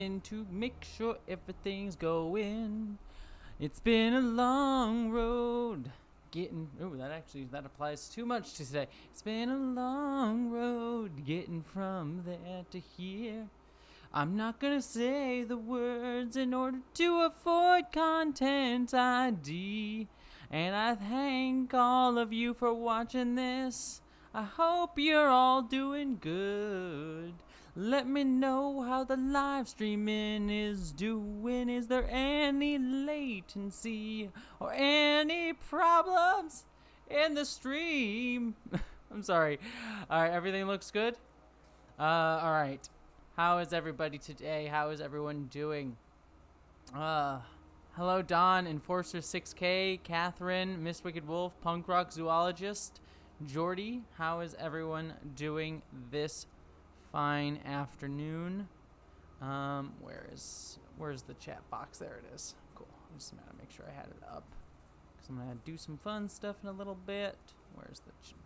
to make sure everything's going. It's been a long road that applies too much to today. It's been a long road getting from there to here. I'm not gonna say the words in order to avoid content ID. And I thank all of you for watching this. I hope you're all doing good. Let me know how the live streaming is doing. Is there any latency or any problems in the stream? I'm sorry. All right, everything looks good? All right. How is everybody today? How is everyone doing? Hello, Don, Enforcer 6K, Catherine, Miss Wicked Wolf, Punk Rock Zoologist, Jordy. How is everyone doing this fine afternoon? Where's the chat box? There it is. Cool. I just gotta make sure I had it up because I'm gonna do some fun stuff in a little bit. Where's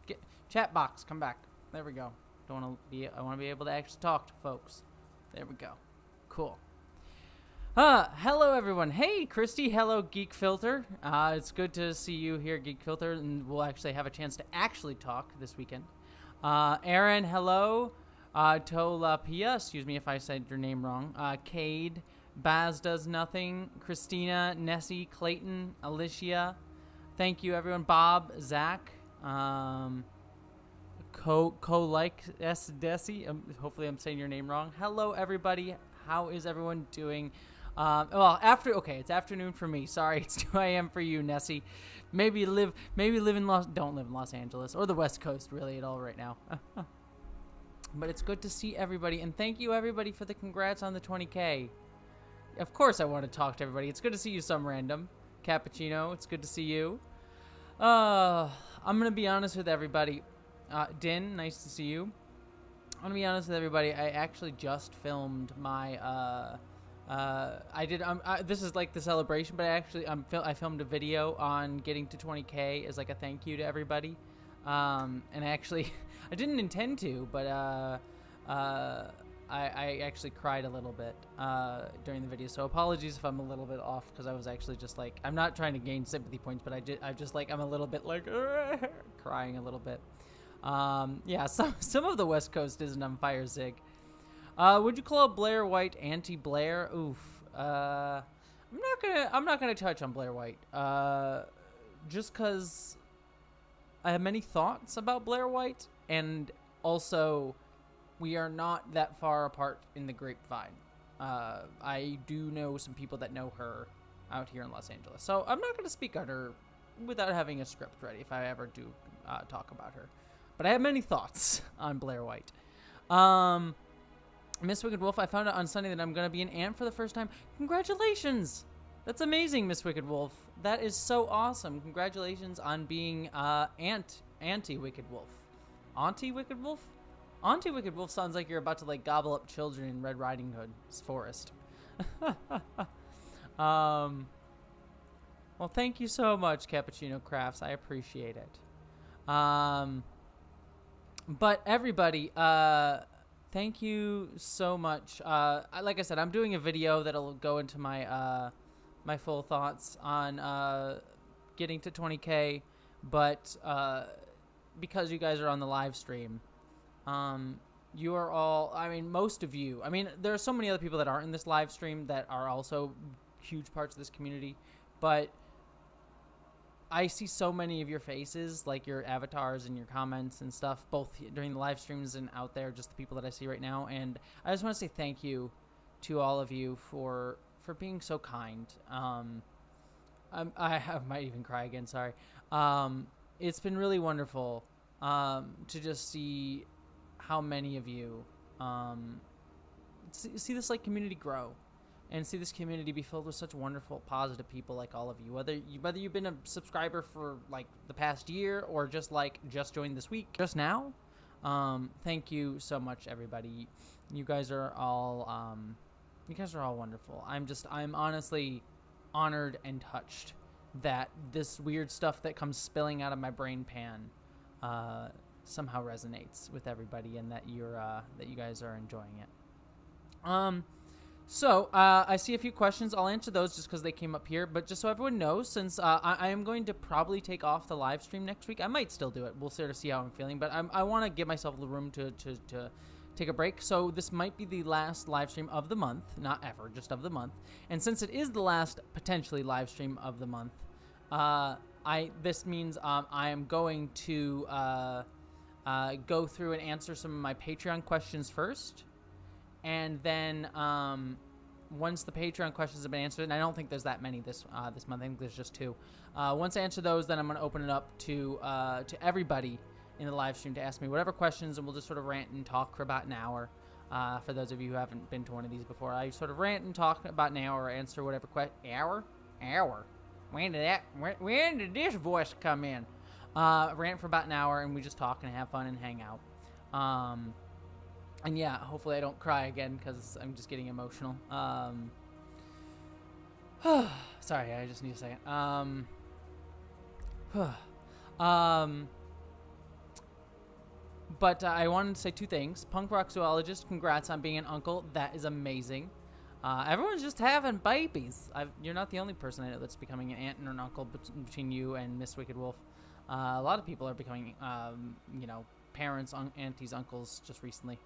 the chat box? Come back. There we go. I want to be able to actually talk to folks. There we go. Cool. Hello everyone. Hey Christy. Hello Geek Filter. It's good to see you here, Geek Filter, and we'll actually have a chance to actually talk this weekend. Aaron, hello. Tolapia, excuse me if I said your name wrong. Cade, Baz Does Nothing, Christina, Nessie, Clayton, Alicia. Thank you everyone. Bob, Zach, like S Desi. Hopefully I'm saying your name wrong. Hello everybody. How is everyone doing? It's afternoon for me. Sorry, it's 2 a.m. for you, Nessie. Don't live in Los Angeles or the West Coast really at all right now. But it's good to see everybody, and thank you everybody for the congrats on the 20K. Of course I want to talk to everybody. It's good to see you, some random. Cappuccino, it's good to see you. I'm gonna be honest with everybody. Din, nice to see you. I'm gonna be honest with everybody. I actually just filmed my this is like the celebration, but I filmed a video on getting to 20K as like a thank you to everybody. And I didn't intend to, but I actually cried a little bit during the video. So apologies if I'm a little bit off, because I was actually just like, I'm not trying to gain sympathy points, but I'm a little bit like crying a little bit. Yeah, some of the West Coast isn't on fire, Zig. Would you call Blair White anti-Blair? Oof. I'm not gonna touch on Blair White. Just because I have many thoughts about Blair White, and also we are not that far apart in the grapevine. I do know some people that know her out here in Los Angeles, so I'm not gonna speak on her without having a script ready if I ever do talk about her. But I have many thoughts on Blair White. Miss Wicked Wolf, I found out on Sunday that I'm going to be an aunt for the first time. Congratulations! That's amazing, Miss Wicked Wolf. That is so awesome. Congratulations on being Auntie Wicked Wolf. Auntie Wicked Wolf? Auntie Wicked Wolf sounds like you're about to like gobble up children in Red Riding Hood's forest. Well, thank you so much, Cappuccino Crafts. I appreciate it. But everybody, thank you so much. Like I said, I'm doing a video that'll go into my my full thoughts on getting to 20K, but because you guys are on the live stream, you are all, I mean, most of you, I mean, there are so many other people that aren't in this live stream that are also huge parts of this community, but I see so many of your faces, like your avatars and your comments and stuff, both during the live streams and out there, just the people that I see right now. And I just want to say thank you to all of you for being so kind. I might even cry again. Sorry. It's been really wonderful to just see how many of you see this like community grow. And see this community be filled with such wonderful, positive people like all of you. Whether you've been a subscriber for like the past year or just joined this week, just now, thank you so much, everybody. You guys are all wonderful. I'm honestly honored and touched that this weird stuff that comes spilling out of my brain pan somehow resonates with everybody, and that you guys are enjoying it. So, I see a few questions. I'll answer those just because they came up here. But just so everyone knows, since I am going to probably take off the live stream next week, I might still do it. We'll sort of see how I'm feeling. But I want to give myself the room to take a break. So this might be the last live stream of the month. Not ever, just of the month. And since it is the last potentially live stream of the month, this means I am going to go through and answer some of my Patreon questions first. And then once the Patreon questions have been answered, and I don't think there's that many this month. I think there's just 2. Once I answer those, then I'm going to open it up to everybody in the live stream to ask me whatever questions, and we'll just sort of rant and talk for about an hour. For those of you who haven't been to one of these before, I sort of rant and talk about an hour, or answer whatever hour. When did this voice come in? Rant for about an hour, and we just talk and have fun and hang out. And yeah, hopefully I don't cry again because I'm just getting emotional. Sorry, I just need a second. But I wanted to say 2 things. Punk Rock Zoologist, congrats on being an uncle. That is amazing. Everyone's just having babies. You're not the only person I know that's becoming an aunt and an uncle between you and Miss Wicked Wolf. A lot of people are becoming, parents, aunties, uncles just recently.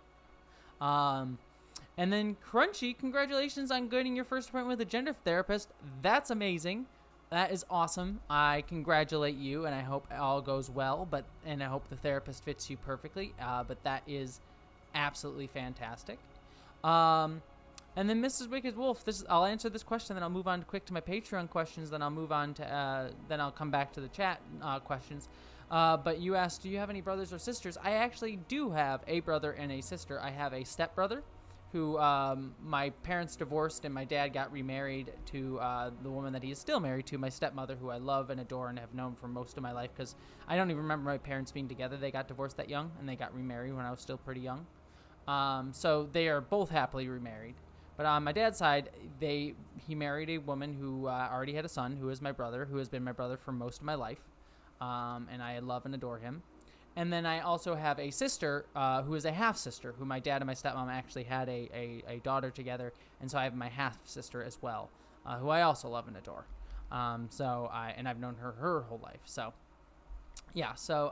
And then Crunchy, congratulations on getting your first appointment with a gender therapist. That's amazing. That is awesome. I congratulate you, and I hope it all goes well. And I hope the therapist fits you perfectly. But that is absolutely fantastic. And then Mrs. Wicked Wolf, I'll answer this question, then I'll move on quick to my Patreon questions. Then I'll move on to then I'll come back to the chat questions. But you asked, do you have any brothers or sisters? I actually do have a brother and a sister. I have a stepbrother who my parents divorced, and my dad got remarried to the woman that he is still married to, my stepmother, who I love and adore and have known for most of my life, because I don't even remember my parents being together. They got divorced that young, and they got remarried when I was still pretty young. So they are both happily remarried. But on my dad's side, he married a woman who already had a son, who is my brother, who has been my brother for most of my life. And I love and adore him. And then I also have a sister who is a half-sister, who my dad and my stepmom actually had a daughter together. And so I have my half-sister as well, who I also love and adore. And I've known her whole life. So, yeah. So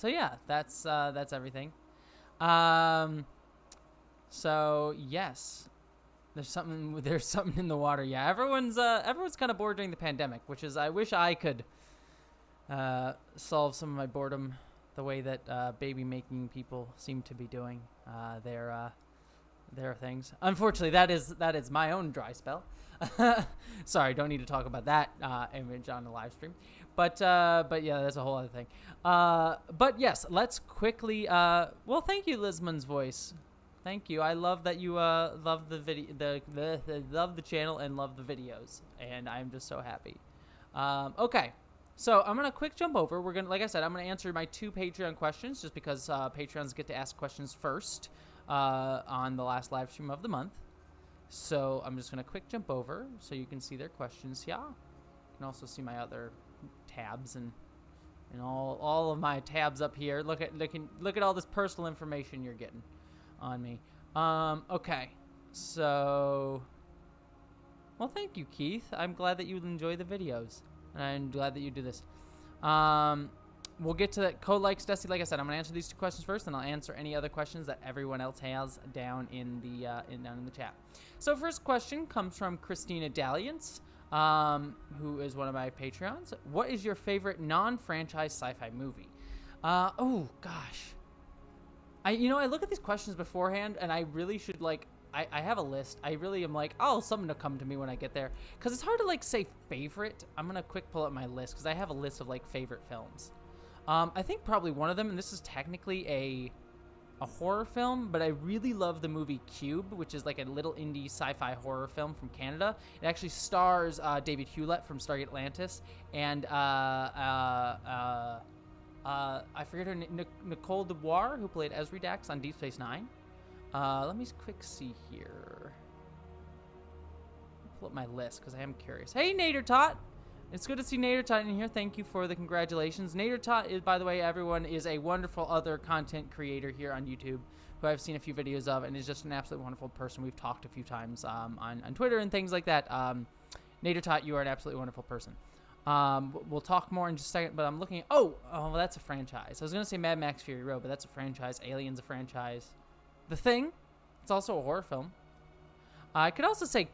yeah, that's everything. So yes, there's something in the water. Yeah, everyone's kind of bored during the pandemic, which is, I wish I could solve some of my boredom the way that baby making people seem to be doing their things. Unfortunately, that is my own dry spell. Sorry, don't need to talk about that image on the live stream. But yeah, that's a whole other thing. But yes, let's quickly. Well, thank you, Lisman's voice. Thank you. I love that you love the video, love the channel and love the videos, and I'm just so happy. Okay. So I'm gonna quick jump over. We're gonna, like I said, I'm gonna answer my 2 Patreon questions just because Patreons get to ask questions first on the last live stream of the month. So I'm just gonna quick jump over so you can see their questions here. You can also see my other tabs and all of my tabs up here. Look at all this personal information you're getting on me. Okay. So, well, thank you, Keith. I'm glad that you enjoy the videos. And I'm glad that you do this. We'll get to that. Code Likes Dusty. Like I said, I'm gonna answer these 2 questions first, and I'll answer any other questions that everyone else has down in the chat. So first question comes from Christina Dalliance, who is one of my Patreons. What is your favorite non-franchise sci-fi movie? Oh gosh, I look at these questions beforehand, and I really should I have a list. I really am something to come to me when I get there. Because it's hard to, say favorite. I'm going to quick pull up my list because I have a list of, favorite films. I think probably one of them, and this is technically a horror film, but I really love the movie Cube, which is, a little indie sci-fi horror film from Canada. It actually stars David Hewlett from Stargate Atlantis, and I forget her name, Nicole Dubois, who played Ezri Dax on Deep Space Nine. Let me quick see here. Pull up my list because I am curious. Hey, Nader Tot! It's good to see Nader Tot in here. Thank you for the congratulations. Nader Tot is, by the way, everyone, is a wonderful other content creator here on YouTube who I've seen a few videos of and is just an absolutely wonderful person. We've talked a few times on Twitter and things like that. Nader Tot, you are an absolutely wonderful person. We'll talk more in just a second, but I'm looking at... Oh, that's a franchise. I was going to say Mad Max Fury Road, but that's a franchise. Alien's a franchise. The Thing, it's also a horror film. I could also say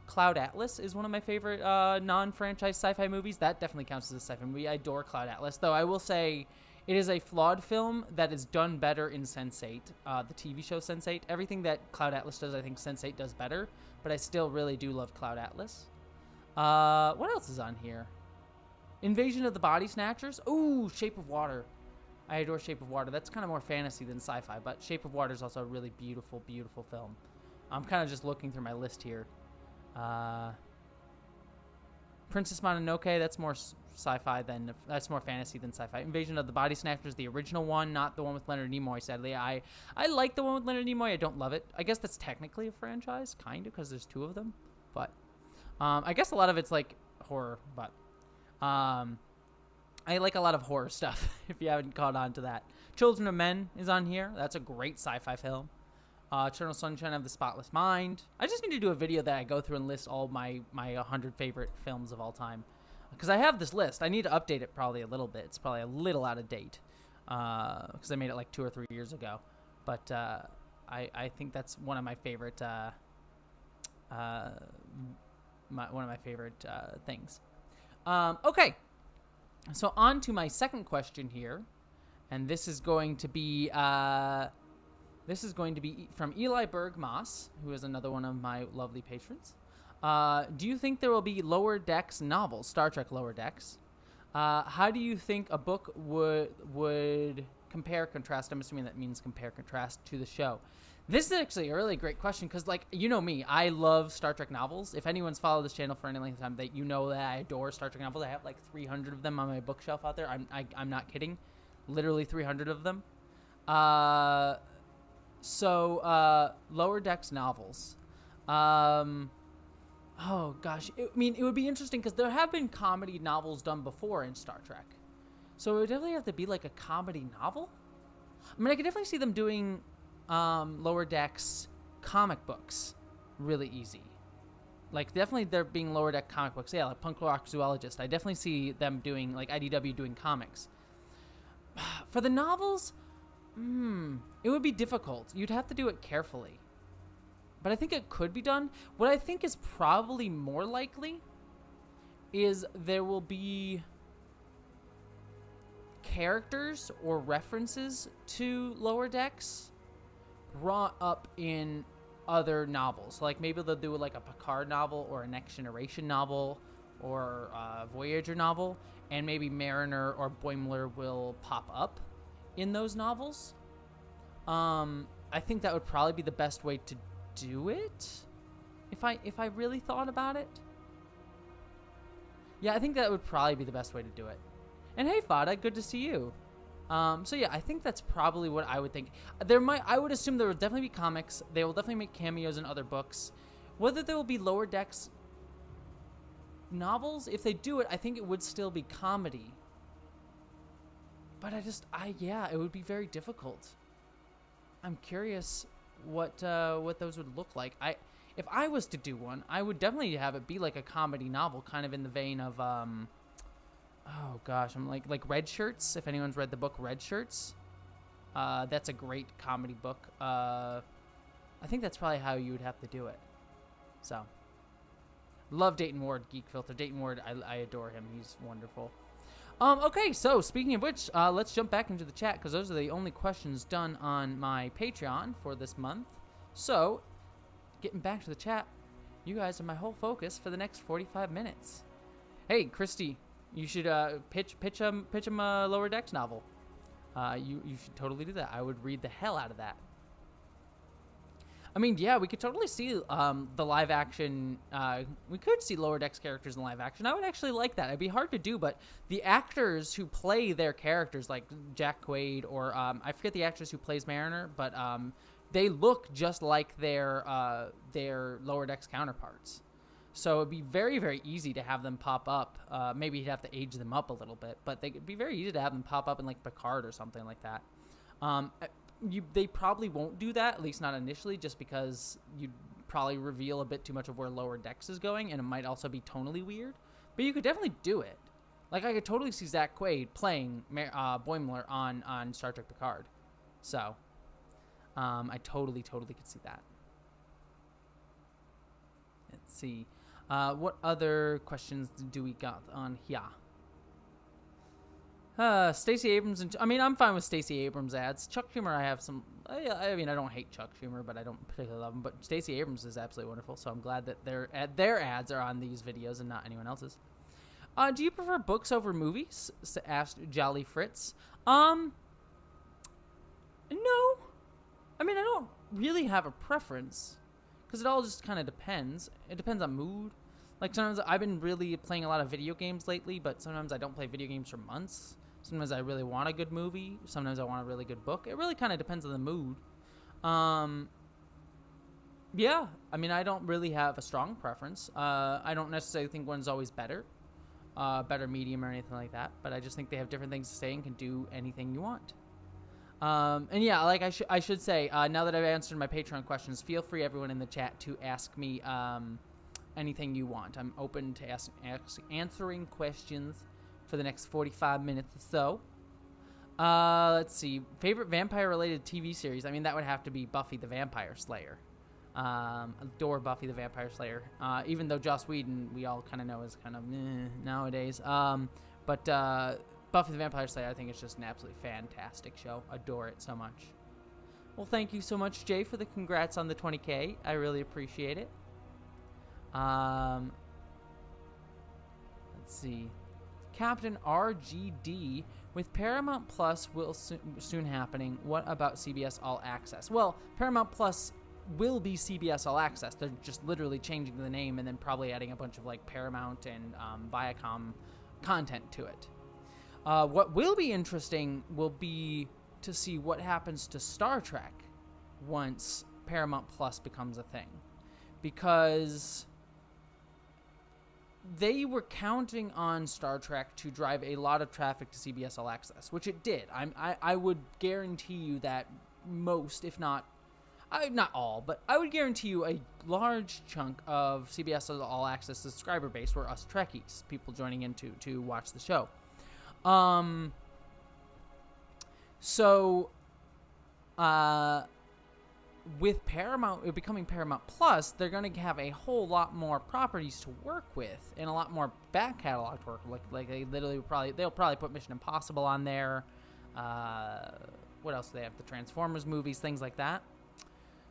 Cloud Atlas is one of my favorite non-franchise sci-fi movies. That definitely counts as a sci-fi movie. I adore Cloud Atlas, though I will say it is a flawed film that is done better in Sense8, the TV show Sense8. Everything that Cloud Atlas does, I think Sense8 does better, but I still really do love Cloud Atlas. What else is on here? Invasion of the Body Snatchers. Ooh, Shape of Water. I adore Shape of Water. That's kind of more fantasy than sci-fi, but Shape of Water is also a really beautiful, beautiful film. I'm kind of just looking through my list here. Princess Mononoke, that's more sci-fi than... That's more fantasy than sci-fi. Invasion of the Body Snatchers, the original one, not the one with Leonard Nimoy, sadly. I like the one with Leonard Nimoy. I don't love it. I guess that's technically a franchise, kind of, because there's two of them. But I guess a lot of it's, like, horror, but... I like a lot of horror stuff, if you haven't caught on to that. Children of Men is on here. That's a great sci-fi film. Eternal Sunshine of the Spotless Mind. I just need to do a video that I go through and list all my 100 favorite films of all time. Because I have this list. I need to update it probably a little bit. It's probably a little out of date. Because I made it like 2 or 3 years ago. But I think that's one of my favorite things. Okay. So on to my second question here. And this is going to be... from Eli Berg Moss, who is another one of my lovely patrons. Do you think there will be Lower Decks novels, Star Trek Lower Decks? How do you think a book would compare, contrast? I'm assuming that means compare, contrast to the show. This is actually a really great question because, like, you know me, I love Star Trek novels. If anyone's followed this channel for any length of time, that you know that I adore Star Trek novels. I have like 300 of them on my bookshelf out there. I'm not kidding, literally 300 of them. So, Lower Decks novels. Oh, gosh. I mean, it would be interesting because there have been comedy novels done before in Star Trek. So it would definitely have to be like a comedy novel. I mean, I could definitely see them doing Lower Decks comic books really easy. Like, definitely there being Lower Deck comic books. Yeah, like Punk Rock Zoologist. I definitely see them doing, like, IDW doing comics. For the novels... it would be difficult. You'd have to do it carefully. But I think it could be done. What I think is probably more likely is there will be characters or references to Lower Decks brought up in other novels. Like maybe they'll do like a Picard novel or a Next Generation novel or a Voyager novel, and maybe Mariner or Boimler will pop up in those novels. I think that would probably be the best way to do it if I really thought about it. Yeah, I think that would probably be the best way to do it. And hey, Fada, good to see you. So yeah, I think that's probably what I would think. I would assume there will definitely be comics. They will definitely make cameos in other books. Whether there will be Lower Decks novels, if they do it, I think it would still be comedy. But yeah, it would be very difficult. I'm curious what those would look like. If I was to do one, I would definitely have it be like a comedy novel, kind of in the vein of oh gosh, I'm like Red Shirts. If anyone's read the book Red Shirts, that's a great comedy book. I think that's probably how you would have to do it. So, love Dayton Ward, Geek Filter. Dayton Ward, I adore him. He's wonderful. Okay, so speaking of which, let's jump back into the chat because those are the only questions done on my Patreon for this month. So, getting back to the chat, you guys are my whole focus for the next 45 minutes. Hey, Christy, you should pitch him a Lower Decks novel. You should totally do that. I would read the hell out of that. I mean, yeah, we could totally see the live action. We could see Lower Decks characters in live action. I would actually like that. It'd be hard to do, but the actors who play their characters, like Jack Quaid or I forget the actress who plays Mariner, but they look just like their Lower Decks counterparts. So it'd be very, very easy to have them pop up. Maybe you'd have to age them up a little bit, but it'd be very easy to have them pop up in like Picard or something like that. They probably won't do that, at least not initially, just because you'd probably reveal a bit too much of where Lower Decks is going, and it might also be tonally weird. But you could definitely do it. Like, I could totally see Zach Quaid playing Boimler on Star Trek Picard. So, I totally could see that. Let's see. What other questions do we got on here? Stacey Abrams I'm fine with Stacey Abrams ads. Chuck Schumer, I have some. I don't hate Chuck Schumer, but I don't particularly love him. But Stacey Abrams is absolutely wonderful, so I'm glad that their ads are on these videos and not anyone else's. Do you prefer books over movies? Asked Jolly Fritz. No. I don't really have a preference, because it all just kind of depends. It depends on mood. Like, sometimes I've been really playing a lot of video games lately, but sometimes I don't play video games for months. Sometimes I really want a good movie. Sometimes I want a really good book. It really kind of depends on the mood. Yeah, I don't really have a strong preference. I don't necessarily think one's always better medium or anything like that, but I just think they have different things to say and can do anything you want. And yeah, like I should say, now that I've answered my Patreon questions, feel free, everyone in the chat, to ask me anything you want. I'm open to answering questions for the next 45 minutes or so. Let's see. Favorite vampire-related TV series? That would have to be Buffy the Vampire Slayer. Adore Buffy the Vampire Slayer. Even though Joss Whedon, we all kind of know, is kind of nowadays. But Buffy the Vampire Slayer, I think it's just an absolutely fantastic show. Adore it so much. Well, thank you so much, Jay, for the congrats on the 20K. I really appreciate it. Let's see. Captain RGD, with Paramount Plus will soon happening, what about CBS All Access? Well, Paramount Plus will be CBS All Access. They're just literally changing the name and then probably adding a bunch of like Paramount and Viacom content to it. What will be interesting will be to see what happens to Star Trek once Paramount Plus becomes a thing, because they were counting on Star Trek to drive a lot of traffic to CBS All Access, which it did. I would guarantee you that most, if not all, but I would guarantee you a large chunk of CBS All Access subscriber base were us Trekkies, people joining in to watch the show. With Paramount becoming Paramount Plus, they're going to have a whole lot more properties to work with and a lot more back catalog to work with. Like they'll probably put Mission Impossible on there. What else do they have? The Transformers movies, things like that.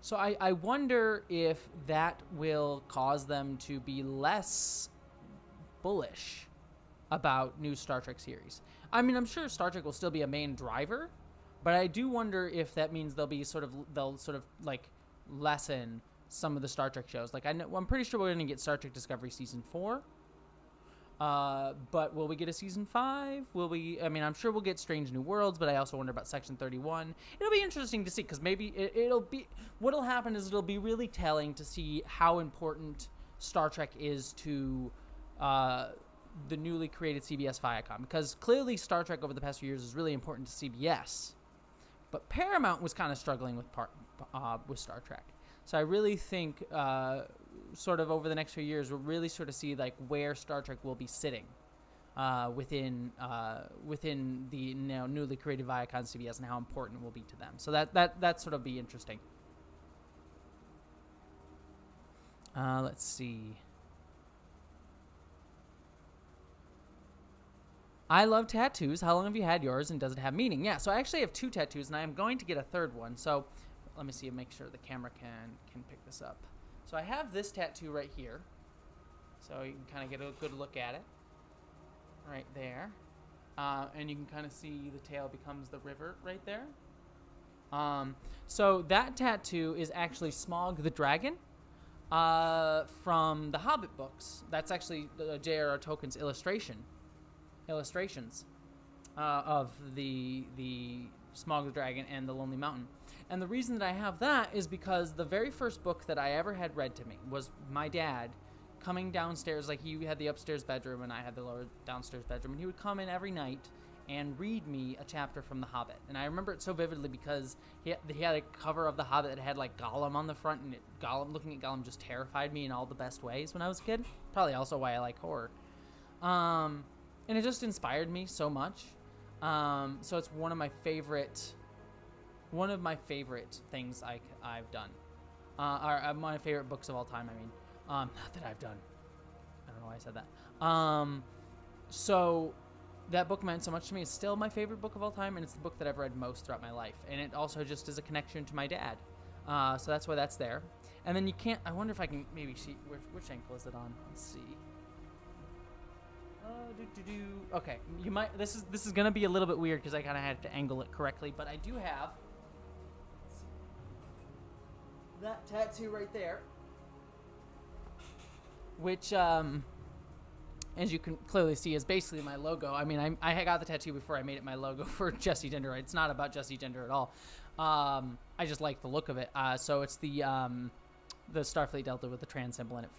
So I wonder if that will cause them to be less bullish about new Star Trek series. I'm sure Star Trek will still be a main driver, but I do wonder if that means they'll sort of like lessen some of the Star Trek shows. Like I'm pretty sure we're going to get Star Trek Discovery season 4. But will we get a season 5? Will we? I'm sure we'll get Strange New Worlds, but I also wonder about Section 31. It'll be interesting to see, because maybe what'll happen is it'll be really telling to see how important Star Trek is to the newly created CBS Viacom, because clearly Star Trek over the past few years is really important to CBS, but Paramount was kind of struggling with Star Trek. So I really think sort of over the next few years we'll really sort of see like where Star Trek will be sitting within the newly created Viacom CBS and how important it will be to them. So that sort of be interesting. Let's see. I love tattoos. How long have you had yours, and does it have meaning? Yeah, so I actually have 2 tattoos, and I am going to get a 3rd one. So let me see and make sure the camera can pick this up. So I have this tattoo right here. So you can kind of get a good look at it. Right there. And you can kind of see the tail becomes the river right there. So that tattoo is actually Smaug the Dragon from the Hobbit books. That's actually J.R.R. Tolkien's illustrations of the Smaug the Dragon and the Lonely Mountain. And the reason that I have that is because the very first book that I ever had read to me was my dad coming downstairs, like he had the upstairs bedroom and I had the lower downstairs bedroom, and he would come in every night and read me a chapter from The Hobbit. And I remember it so vividly because he had a cover of The Hobbit that had like Gollum on the front, and looking at Gollum just terrified me in all the best ways when I was a kid. Probably also why I like horror. And it just inspired me so much. So it's one of my favorite things I've done. Or one of my favorite books of all time, I mean. Not that I've done. I don't know why I said that. So that book meant so much to me. It's still my favorite book of all time, and it's the book that I've read most throughout my life. And it also just is a connection to my dad. So that's why that's there. And then I wonder if I can maybe see, which ankle is it on? Let's see. Okay, you might, this is going to be a little bit weird because I kind of had to angle it correctly, but I do have that tattoo right there. Which, as you can clearly see, is basically my logo. I mean, I got the tattoo before I made it my logo for Jesse Gender. It's not about Jesse Gender at all. I just like the look of it. So it's the Starfleet Delta with the trans symbol in it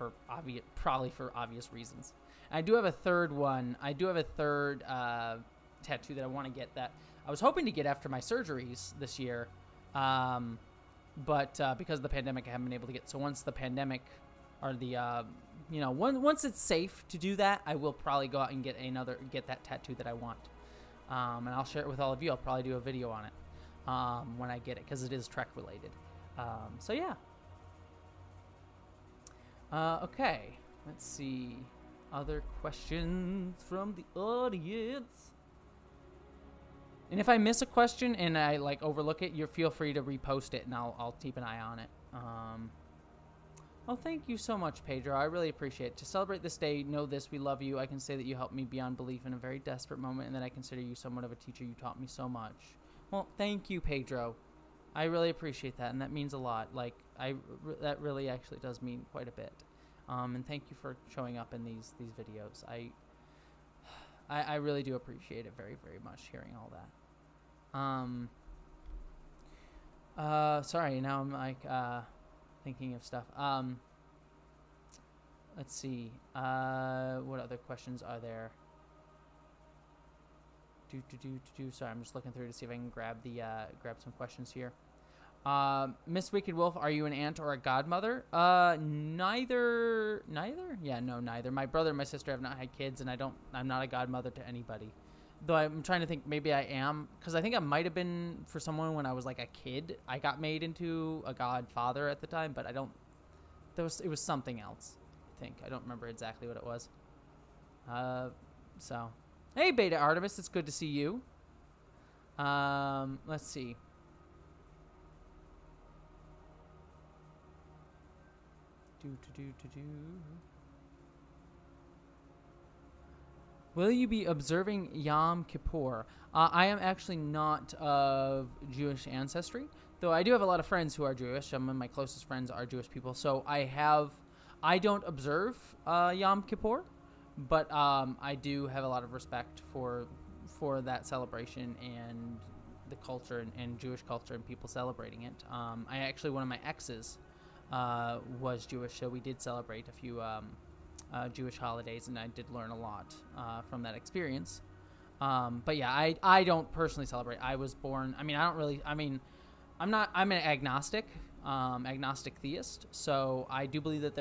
probably for obvious reasons. I do have a third one. I do have a third tattoo that I want to get that I was hoping to get after my surgeries this year. But because of the pandemic, I haven't been able to get. So once the pandemic or the once it's safe to do that, I will probably go out and get that tattoo that I want, and I'll share it with all of you. I'll probably do a video on it when I get it because it is Trek related. So yeah. Okay, let's see other questions from the audience. And if I miss a question and I overlook it, you feel free to repost it, and I'll keep an eye on it. Well, thank you so much, Pedro. I really appreciate it. To celebrate this day, know this, we love you. I can say that you helped me beyond belief in a very desperate moment, and that I consider you somewhat of a teacher. You taught me so much. Well, thank you, Pedro. I really appreciate that, and that means a lot. That really actually does mean quite a bit. And thank you for showing up in these videos. I really do appreciate it very, very much, hearing all that. Sorry, now I'm thinking of stuff. Let's see. What other questions are there? Sorry, I'm just looking through to see if I can grab some questions here. Miss Wicked Wolf, are you an aunt or a godmother? Neither. Yeah, no, neither. My brother and my sister have not had kids, and I'm not a godmother to anybody. Though I'm trying to think, maybe I am, because I think I might have been for someone when I was like a kid. I got made into a godfather at the time, but it was something else. I think I don't remember exactly what it was. So, hey, Beta Artemis, it's good to see you. Let's see. Will you be observing Yom Kippur? I am actually not of Jewish ancestry, though I do have a lot of friends who are Jewish. Some of my closest friends are Jewish people, so I don't observe Yom Kippur, but I do have a lot of respect for that celebration and the culture and Jewish culture and people celebrating it. One of my exes was Jewish, so we did celebrate a few Jewish holidays, and I did learn a lot from that experience. But yeah, I don't personally celebrate. I was born, I'm an agnostic, agnostic theist, so I do believe that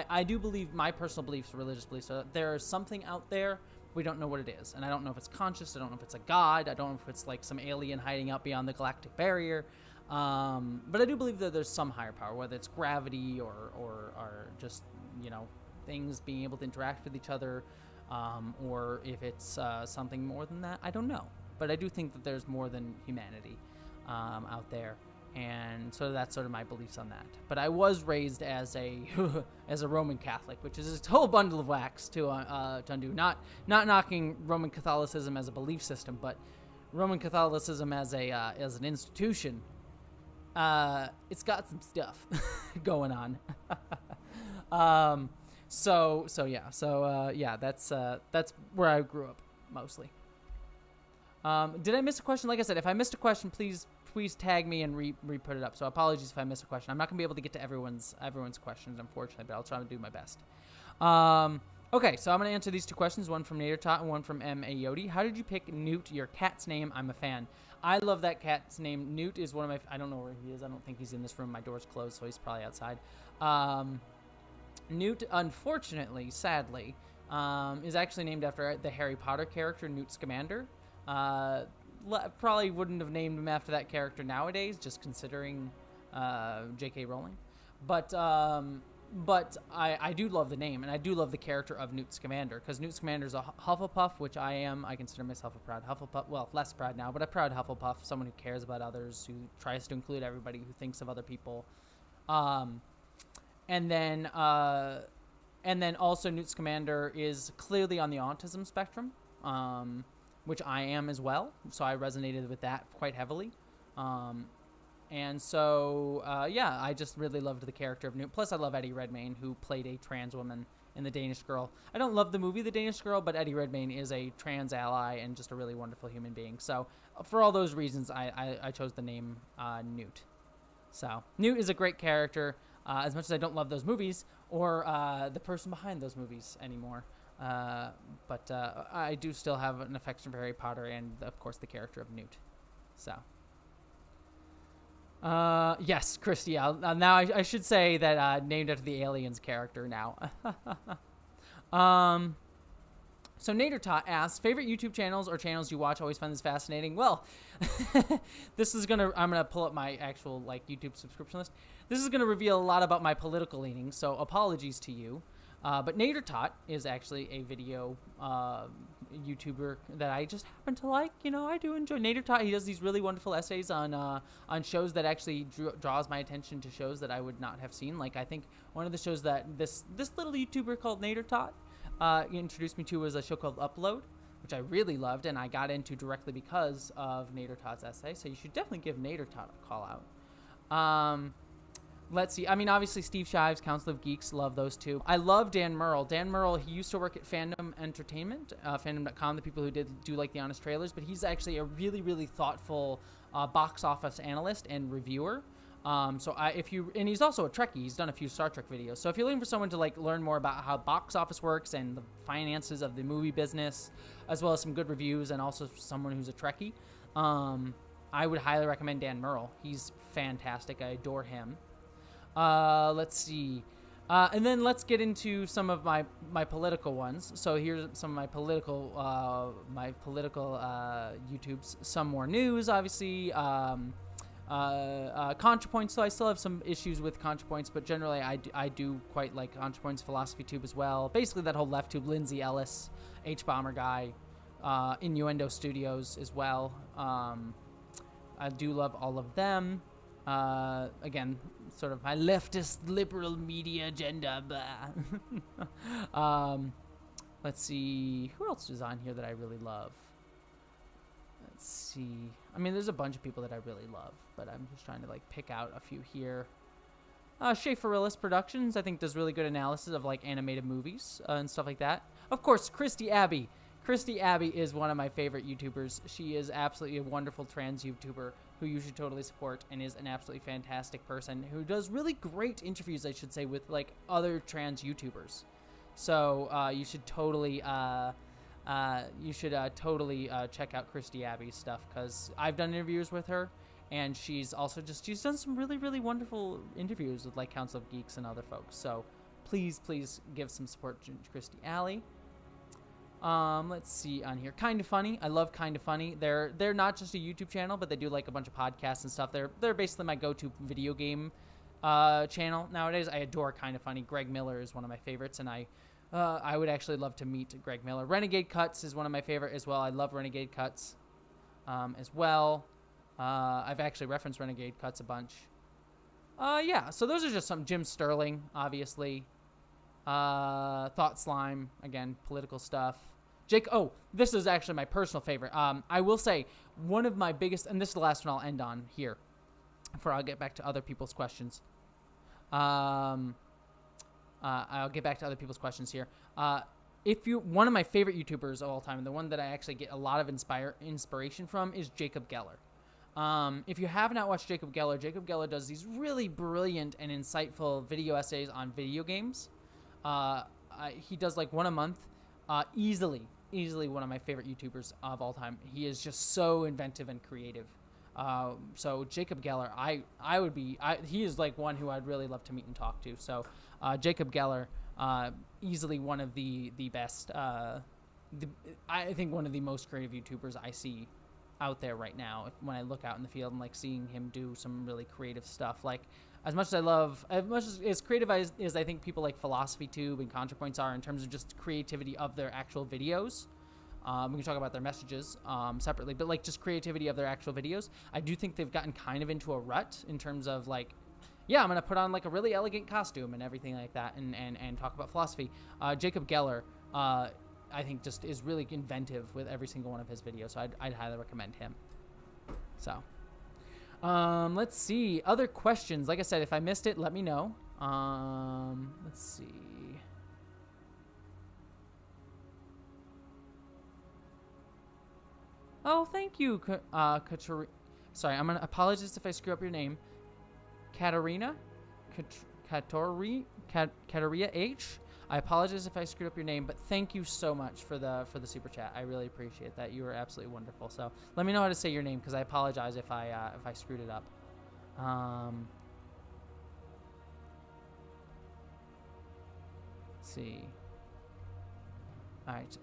I do believe my personal beliefs, religious beliefs, so there's something out there. We don't know what it is, and I don't know if it's conscious, I don't know if it's a god, I don't know if it's like some alien hiding out beyond the galactic barrier. But I do believe that there's some higher power, whether it's gravity or just, things being able to interact with each other, or if it's something more than that. I don't know. But I do think that there's more than humanity out there. And so that's sort of my beliefs on that. But I was raised as a as a Roman Catholic, which is a whole bundle of wax to undo. Not knocking Roman Catholicism as a belief system, but Roman Catholicism as an institution. It's got some stuff going on. That's where I grew up mostly. Did I miss a question? Like I said, if I missed a question, please tag me and re-put it up. So apologies if I missed a question. I'm not gonna be able to get to everyone's questions, unfortunately, but I'll try to do my best. Okay, so I'm going to answer these two questions, one from Nader Tot and one from M. Ayodi. How did you pick Newt, your cat's name? I'm a fan. I love that cat's name. Newt is one of my... I don't know where he is. I don't think he's in this room. My door's closed, so he's probably outside. Newt, unfortunately, sadly, is actually named after the Harry Potter character, Newt Scamander. Probably wouldn't have named him after that character nowadays, just considering J.K. Rowling. But I do love the name, and I do love the character of Newt Scamander, because Newt Scamander's a Hufflepuff, which I am. I consider myself a proud Hufflepuff. Well, less proud now, but a proud Hufflepuff, someone who cares about others, who tries to include everybody, who thinks of other people. And then also Newt Scamander is clearly on the autism spectrum, which I am as well, so I resonated with that quite heavily. And so, yeah, I just really loved the character of Newt. Plus, I love Eddie Redmayne, who played a trans woman in The Danish Girl. I don't love the movie The Danish Girl, but Eddie Redmayne is a trans ally and just a really wonderful human being. So, for all those reasons, I chose the name Newt. So, Newt is a great character, as much as I don't love those movies or the person behind those movies anymore. But I do still have an affection for Harry Potter and, of course, the character of Newt. So... yes, Christy. Now I should say that named after the Aliens character now. So Nader Tot asks, favorite YouTube channels or channels you watch? Always find this fascinating. Well, I'm gonna pull up my actual YouTube subscription list. This is gonna reveal a lot about my political leanings. So apologies to you. But Nader Tot is actually a video YouTuber that I just happen to like. I do enjoy Nader Tot. He does these really wonderful essays on shows that actually draws my attention to shows that I would not have seen. Like, I think one of the shows that this little YouTuber called Nader Tot introduced me to was a show called Upload, which I really loved and I got into directly because of Nader Tot's essay. So you should definitely give Nader Tot a call out. Let's see. I mean, obviously, Steve Shives, Council of Geeks, love those two. I love Dan Murrell. Dan Murrell, he used to work at Fandom Entertainment, fandom.com, the people who do like the Honest Trailers, but he's actually a really, really thoughtful box office analyst and reviewer. And he's also a Trekkie. He's done a few Star Trek videos. So if you're looking for someone to learn more about how box office works and the finances of the movie business, as well as some good reviews, and also someone who's a Trekkie, I would highly recommend Dan Murrell. He's fantastic. I adore him. Let's see. And then let's get into some of my political ones. So here's some of my political YouTubes. Some more news, obviously. ContraPoints. So I still have some issues with ContraPoints, but generally I do quite like ContraPoints Philosophy Tube as well. Basically that whole left tube, Lindsay Ellis, H-Bomber guy, Innuendo Studios as well. I do love all of them. Again, sort of my leftist liberal media agenda. Let's see. Who else is on here that I really love? Let's see. I mean, there's a bunch of people that I really love, but I'm just trying to pick out a few here. Schaefer-Illis Productions, I think, does really good analysis of animated movies and stuff like that. Of course, Christy Abbey. Christy Abbey is one of my favorite YouTubers. She is absolutely a wonderful trans YouTuber who you should totally support and is an absolutely fantastic person who does really great interviews, I should say, with other trans YouTubers. So you should totally check out Christy Abbey's stuff, because I've done interviews with her, and she's done some really, really wonderful interviews with Council of Geeks and other folks. So please give some support to Christy Alley. Let's see on here. Kinda Funny. I love Kinda Funny. They're not just a YouTube channel, but they do a bunch of podcasts and stuff. They're basically my go-to video game channel nowadays. I adore Kinda Funny. Greg Miller is one of my favorites, and I would actually love to meet Greg Miller. Renegade Cuts is one of my favorite as well. I love Renegade Cuts as well. I've actually referenced Renegade Cuts a bunch. Yeah, so those are just some. Jim Sterling, obviously. Thought Slime, again, political stuff. This is actually my personal favorite. I will say one of my biggest, and this is the last one I'll end on here before I'll get back to other people's questions. I'll get back to other people's questions here. One of my favorite YouTubers of all time, and the one that I actually get a lot of inspiration from, is Jacob Geller. If you have not watched Jacob Geller does these really brilliant and insightful video essays on video games. he does like one a month. Easily one of my favorite YouTubers of all time. He is just so inventive and creative. So Jacob Geller, he is like one who I'd really love to meet and talk to. So Jacob Geller, easily one of the best. I think one of the most creative YouTubers I see out there right now. When I look out in the field and like seeing him do some really creative stuff, like as much as creative as I think people like Philosophy Tube and ContraPoints are in terms of just creativity of their actual videos. We can talk about their messages separately, but like just creativity of their actual videos. I do think they've gotten kind of into a rut in terms of like, yeah, I'm going to put on like a really elegant costume and everything like that and talk about philosophy. Jacob Geller, I think just is really inventive with every single one of his videos. So I'd highly recommend him. So, let's see. Other questions. Like I said, if I missed it, let me know. Let's see. Oh, thank you, Katarina. Sorry, I'm going to apologize if I screw up your name. Katarina? Katarina H? I apologize if I screwed up your name, but thank you so much for the super chat. I really appreciate that. You were absolutely wonderful. So let me know how to say your name because I apologize if I screwed it up. Let's see. All right.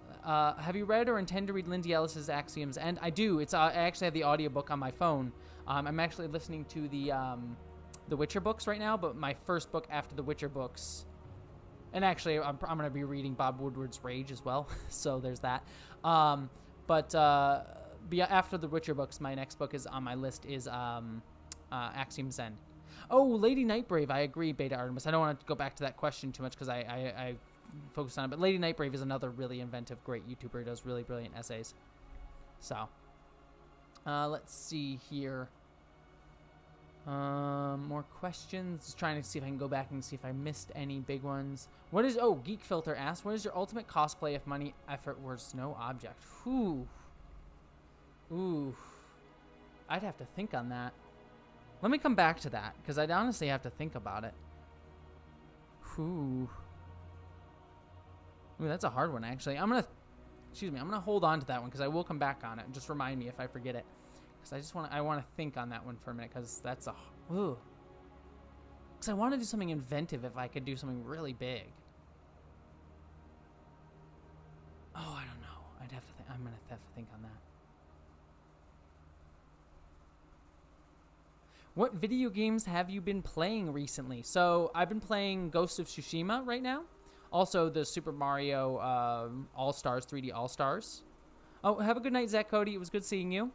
Have you read or intend to read Lindsay Ellis's Axiom's End? I do. I actually have the audiobook on my phone. I'm actually listening to the Witcher books right now, but my first book after the Witcher books. And actually, I'm going to be reading Bob Woodward's Rage as well, so there's that. But after the Witcher books, my next book is on my list is Axiom's End. Oh, Lady Nightbrave, I agree, Beta Artemis. I don't want to go back to that question too much because I focused on it. But Lady Nightbrave is another really inventive, great YouTuber who does really brilliant essays. So, let's see here. More questions. Just trying to see if I can go back and see if I missed any big ones. Geek Filter asked, what is your ultimate cosplay if money, effort was no object? Ooh. I'd have to think on that. Let me come back to that, because I'd honestly have to think about it. Ooh, that's a hard one, actually. I'm gonna hold on to that one, because I will come back on it. Just remind me if I forget it. Because I want to think on that one for a minute, because that's because I want to do something inventive if I could do something really big. Oh, I don't know. I'm gonna have to think on that. What video games have you been playing recently? So I've been playing Ghost of Tsushima right now. Also the Super Mario All-Stars 3D All-Stars. Oh, have a good night, Zach Cody. It was good seeing you.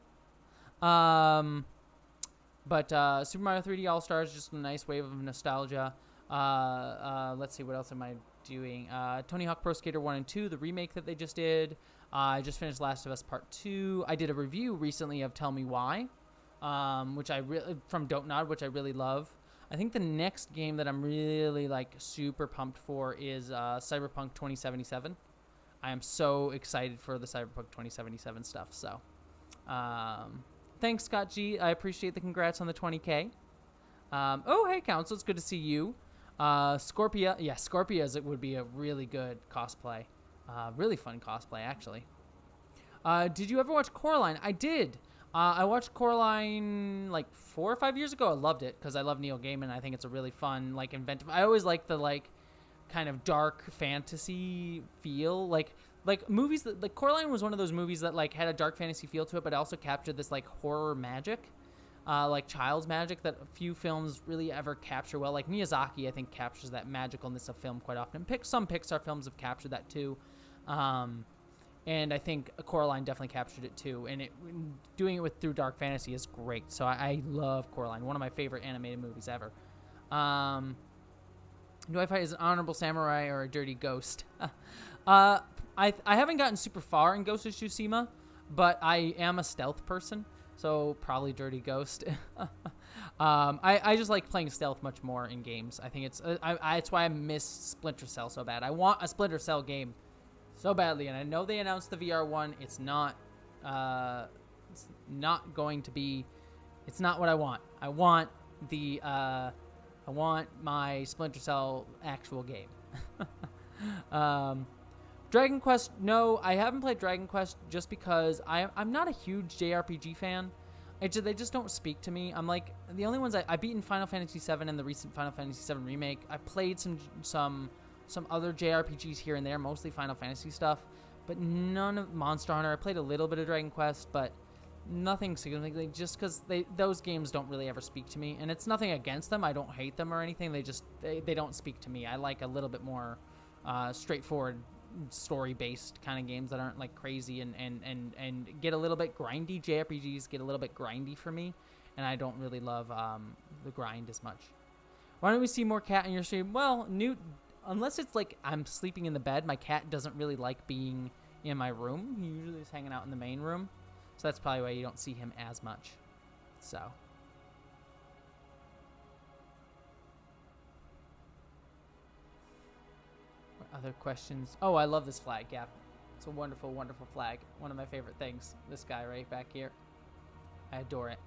But Super Mario 3D All-Stars, just a nice wave of nostalgia. Let's see, what else am I doing? Tony Hawk Pro Skater 1 and 2, the remake that they just did. I just finished Last of Us Part 2. I did a review recently of Tell Me Why, from Don't Nod, which I really love. I think the next game that I'm really like super pumped for is Cyberpunk 2077. I am so excited for the Cyberpunk 2077 stuff. So, thanks, Scott G. I appreciate the congrats on the 20K. Oh, hey, Council. It's good to see you. Scorpia. Yeah, Scorpia would be a really good cosplay. Really fun cosplay, actually. Did you ever watch Coraline? I did. I watched Coraline like 4 or 5 years ago. I loved it because I love Neil Gaiman. I think it's a really fun, like, inventive. I always like the like kind of dark fantasy feel. Like movies that, like, Coraline was one of those movies that like had a dark fantasy feel to it, but also captured this like horror magic, like child's magic that few films really ever capture well. Like Miyazaki, I think, captures that magicalness of film quite often. Some Pixar films have captured that too. And I think Coraline definitely captured it too. And doing it through dark fantasy is great. So I love Coraline, one of my favorite animated movies ever. Do I fight as an honorable samurai or a dirty ghost? I haven't gotten super far in Ghost of Tsushima, but I am a stealth person, so probably dirty ghost. I just like playing stealth much more in games. I think it's why I miss Splinter Cell so bad. I want a Splinter Cell game so badly, and I know they announced the VR one. It's not going to be. It's not what I want. I want my Splinter Cell actual game. um, Dragon Quest, no, I haven't played Dragon Quest just because I'm not a huge JRPG fan. They just don't speak to me. I'm like, the only ones I beaten Final Fantasy VII and the recent Final Fantasy VII Remake. I played some other JRPGs here and there, mostly Final Fantasy stuff, but none of Monster Hunter. I played a little bit of Dragon Quest, but nothing significantly, just because those games don't really ever speak to me. And it's nothing against them. I don't hate them or anything. They don't speak to me. I like a little bit more straightforward story-based kind of games that aren't like crazy and get a little bit grindy. JRPGs get a little bit grindy for me, and I don't really love the grind as much. Why don't we see more cat in your stream? Well, Newt, unless it's like I'm sleeping in the bed, my cat doesn't really like being in my room. He usually is hanging out in the main room, so that's probably why you don't see him as much. So other questions? Oh, I love this flag. Yeah, it's a wonderful, wonderful flag. One of my favorite things. This guy right back here. I adore it.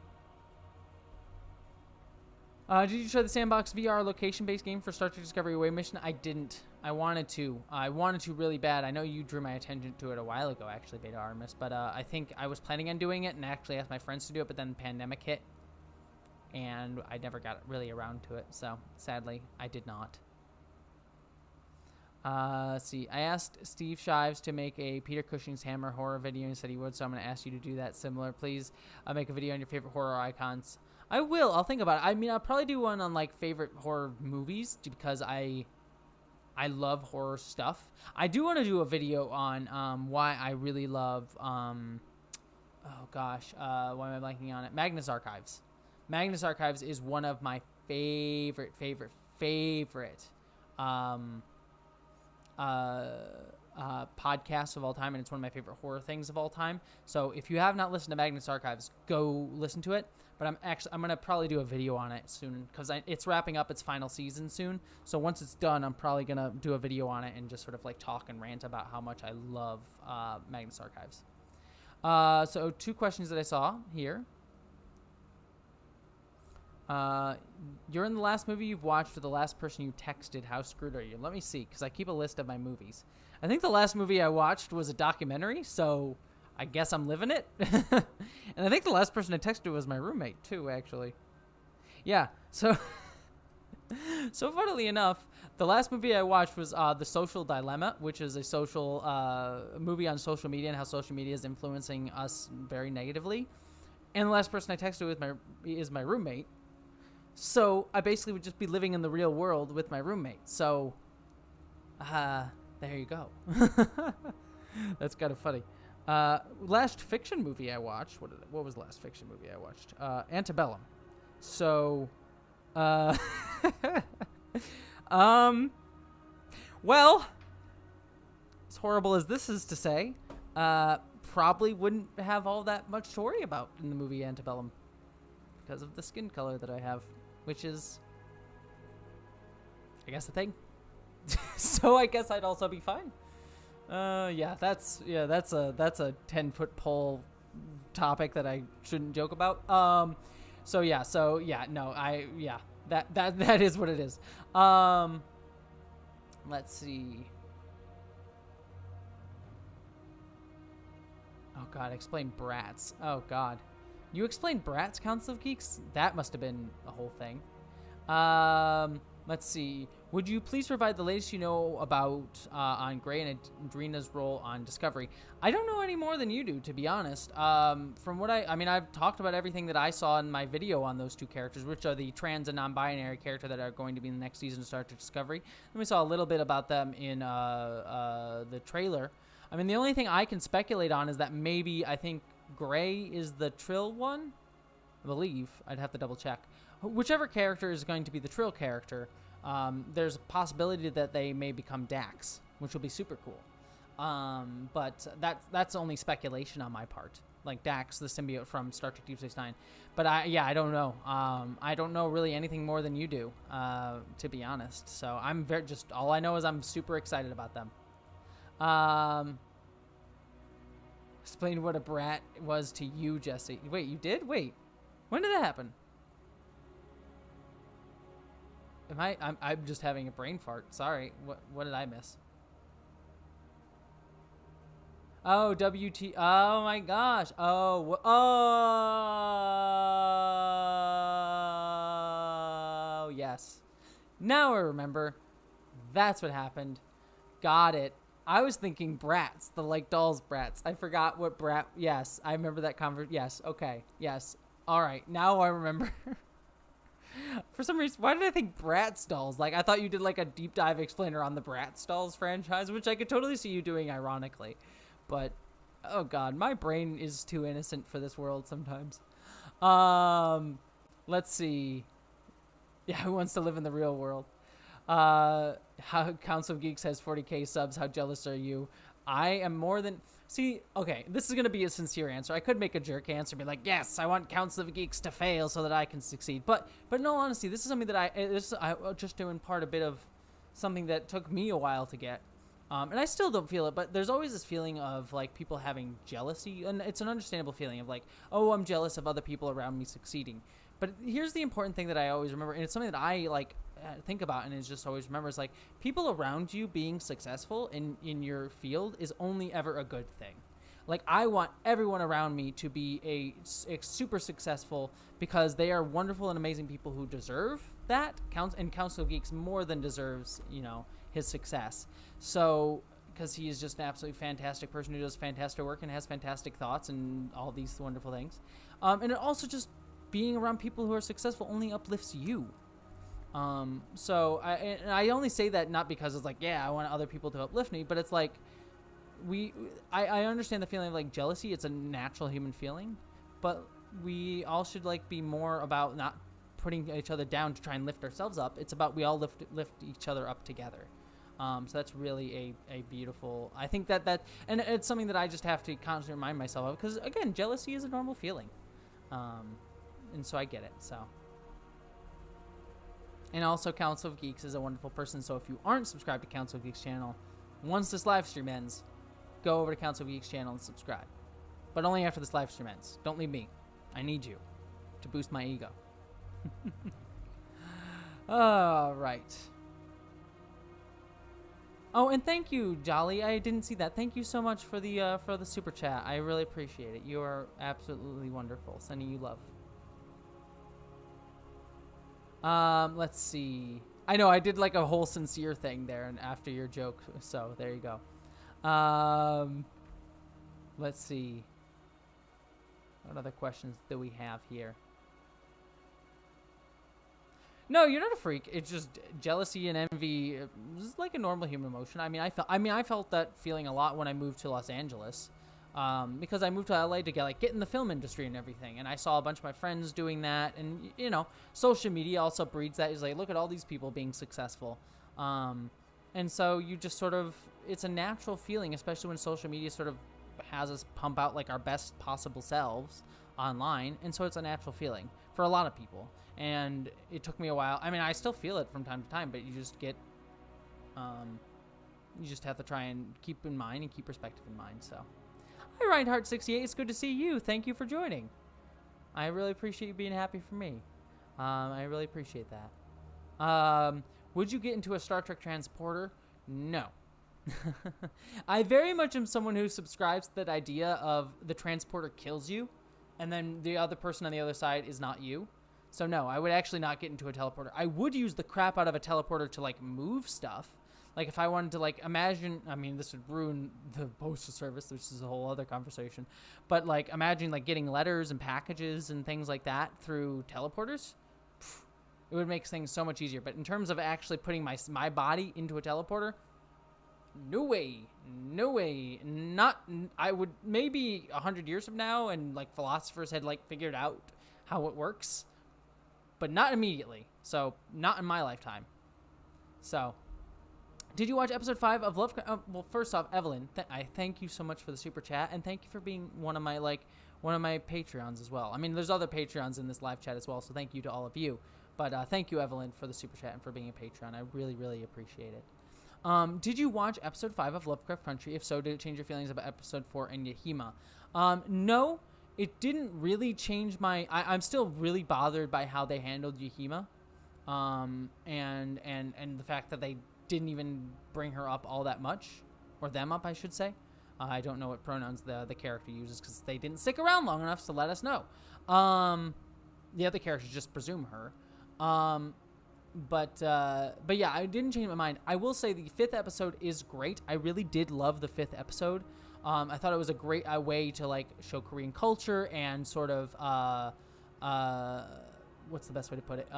Did you try the Sandbox VR location-based game for Star Trek Discovery Away mission? I didn't. I wanted to. I wanted to really bad. I know you drew my attention to it a while ago, actually, Beta Artemis. But I think I was planning on doing it and actually asked my friends to do it, but then the pandemic hit. And I never got really around to it. So, sadly, I did not. Let's see. I asked Steve Shives to make a Peter Cushing's Hammer horror video and he said he would, so I'm going to ask you to do that similar. Please make a video on your favorite horror icons. I will. I'll think about it. I mean, I'll probably do one on like favorite horror movies because I love horror stuff. I do want to do a video on why I really love oh gosh, why am I blanking on it? Magnus Archives. Magnus Archives is one of my favorite podcasts of all time, and it's one of my favorite horror things of all time. So if you have not listened to Magnus Archives, go listen to it. But I'm gonna probably do a video on it soon because it's wrapping up its final season soon. So once it's done, I'm probably gonna do a video on it and just sort of like talk and rant about how much I love Magnus Archives. So 2 questions that I saw here. You're in the last movie you've watched or the last person you texted. How screwed are you? Let me see, because I keep a list of my movies. I think the last movie I watched was a documentary, so I guess I'm living it. And I think the last person I texted was my roommate, too, actually. Yeah, so so funnily enough, the last movie I watched was The Social Dilemma, which is a social movie on social media and how social media is influencing us very negatively. And the last person I texted is my roommate. So I basically would just be living in the real world with my roommate. So, there you go. That's kind of funny. Last fiction movie I watched. What was the last fiction movie I watched? Antebellum. So, well, as horrible as this is to say, probably wouldn't have all that much to worry about in the movie Antebellum because of the skin color that I have, which is, I guess, a thing. So I guess I'd also be fine. Yeah, that's a 10-foot pole topic that I shouldn't joke about. That is what it is. Let's see. Oh god, explain Bratz. Oh god. You explained Bratz, Council of Geeks? That must have been a whole thing. Let's see. Would you please provide the latest you know about on Gray and Adrena's role on Discovery? I don't know any more than you do, to be honest. From what I've talked about everything that I saw in my video on those 2 characters, which are the trans and non-binary character that are going to be in the next season of Star Trek Discovery. And we saw a little bit about them in the trailer. I mean, the only thing I can speculate on is that maybe I think Gray is the Trill one. I believe. I'd have to double check. Whichever character is going to be the Trill character, there's a possibility that they may become Dax, which will be super cool. But that's only speculation on my part. Like Dax, the symbiote from Star Trek Deep Space Nine. But I don't know. I don't know really anything more than you do, to be honest. So I'm all I know is I'm super excited about them. Explain what a brat was to you, Jesse. Wait, you did? Wait, when did that happen? I'm just having a brain fart. Sorry. What did I miss? Oh, WT. Oh my gosh. Oh. Oh. Yes. Now I remember. That's what happened. Got it. I was thinking Bratz, the like dolls Bratz. I forgot what Brat. Yes, I remember that conversation. Yes. Okay. Yes. All right. Now I remember. For some reason, why did I think Bratz dolls? Like, I thought you did like a deep dive explainer on the Bratz dolls franchise, which I could totally see you doing ironically. But, oh god, my brain is too innocent for this world sometimes. Let's see. Yeah, who wants to live in the real world? How Council of Geeks has 40k subs. How jealous are you? I am more than... See, okay, this is going to be a sincere answer. I could make a jerk answer and be like, yes, I want Council of Geeks to fail so that I can succeed. But in all honesty, this is something that I just do in part a bit of something that took me a while to get. And I still don't feel it, but there's always this feeling of, like, people having jealousy. And it's an understandable feeling of, like, oh, I'm jealous of other people around me succeeding. But here's the important thing that I always remember, and it's something that I, like, think about and is just always remember, is, like, people around you being successful in your field is only ever a good thing. Like, I want everyone around me to be a super successful because they are wonderful and amazing people who deserve that. And Council of Geeks more than deserves, you know, his success. So, because he is just an absolutely fantastic person who does fantastic work and has fantastic thoughts and all these wonderful things. And it also just being around people who are successful only uplifts you. So I only say that not because it's like, yeah, I want other people to uplift me, but it's like, I understand the feeling of like jealousy. It's a natural human feeling, but we all should like be more about not putting each other down to try and lift ourselves up. It's about we all lift each other up together. So that's really a beautiful, I think that, and it's something that I just have to constantly remind myself of, because again, jealousy is a normal feeling. And so I get it, so. And also, Council of Geeks is a wonderful person, so if you aren't subscribed to Council of Geeks channel, once this live stream ends, go over to Council of Geeks channel and subscribe. But only after this live stream ends. Don't leave me. I need you to boost my ego. All right. Oh, and thank you, Jolly. I didn't see that. Thank you so much for the super chat. I really appreciate it. You are absolutely wonderful. Sending you love. Let's see. I know I did like a whole sincere thing there and after your joke, so there you go. Let's see. What other questions do we have here? No, you're not a freak. It's just jealousy and envy is like a normal human emotion. I felt that feeling a lot when I moved to Los Angeles. Because I moved to LA to get in the film industry and everything, and I saw a bunch of my friends doing that, and you know, social media also breeds that. Is like, look at all these people being successful, and so you just sort of, it's a natural feeling, especially when social media sort of has us pump out like our best possible selves online, and so it's a natural feeling for a lot of people. And it took me a while. I mean, I still feel it from time to time, but you just get, you just have to try and keep in mind and keep perspective in mind. So. Hi, Reinhardt68. It's good to see you. Thank you for joining. I really appreciate you being happy for me. I really appreciate that. Would you get into a Star Trek transporter? No. I very much am someone who subscribes to that idea of the transporter kills you, and then the other person on the other side is not you. So no, I would actually not get into a teleporter. I would use the crap out of a teleporter to like move stuff. Like, if I wanted to, like, imagine, I mean, this would ruin the postal service, which is a whole other conversation. But, like, imagine, like, getting letters and packages and things like that through teleporters. It would make things so much easier. But in terms of actually putting my body into a teleporter, no way. No way. Not, I would, maybe 100 years from now, and, like, philosophers had, like, figured out how it works. But not immediately. So, not in my lifetime. So... Did you watch episode 5 of Lovecraft? Well, first off, Evelyn, I thank you so much for the super chat, and thank you for being one of my Patreons as well. I mean, there's other Patreons in this live chat as well, so thank you to all of you. But thank you, Evelyn, for the super chat and for being a Patreon. I really, really appreciate it. Did you watch episode 5 of Lovecraft Country? If so, did it change your feelings about episode 4 and Yahima? No, it didn't really change my... I'm still really bothered by how they handled Yahima, and the fact that they didn't even bring her up all that much, or them up, I should say. I don't know what pronouns the character uses because they didn't stick around long enough to let us know. The other characters just presume her. But yeah, I didn't change my mind. I will say the 5th episode is great. I really did love the 5th episode. I thought it was a great way to like show Korean culture and sort of what's the best way to put it?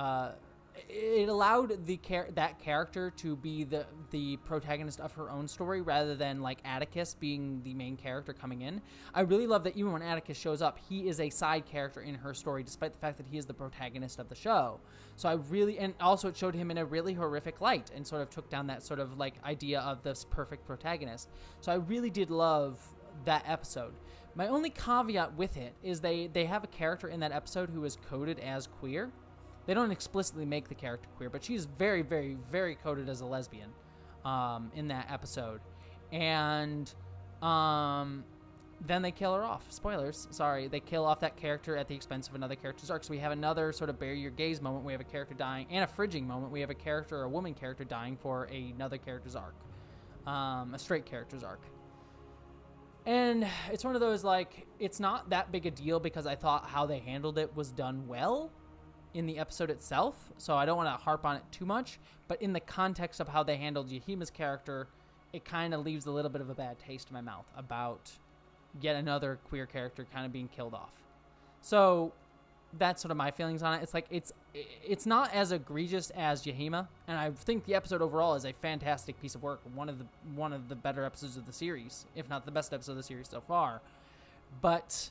It allowed that character to be the protagonist of her own story rather than like Atticus being the main character coming in. I really love that even when Atticus shows up, he is a side character in her story, despite the fact that he is the protagonist of the show. So and also it showed him in a really horrific light and sort of took down that sort of like idea of this perfect protagonist. So I really did love that episode. My only caveat with it is they have a character in that episode who is coded as queer. They don't explicitly make the character queer, but she's very, very, very coded as a lesbian in that episode. And then they kill her off. Spoilers. Sorry. They kill off that character at the expense of another character's arc. So we have another sort of bury your gaze moment. We have a character dying, and a fridging moment. We have a woman character dying for another character's arc. A straight character's arc. And it's one of those, like, it's not that big a deal because I thought how they handled it was done well in the episode itself, so I don't want to harp on it too much, but in the context of how they handled Yahima's character, it kind of leaves a little bit of a bad taste in my mouth about yet another queer character kind of being killed off. So that's sort of my feelings on it. It's like it's not as egregious as Yahima, and I think the episode overall is a fantastic piece of work, one of the better episodes of the series, if not the best episode of the series so far. But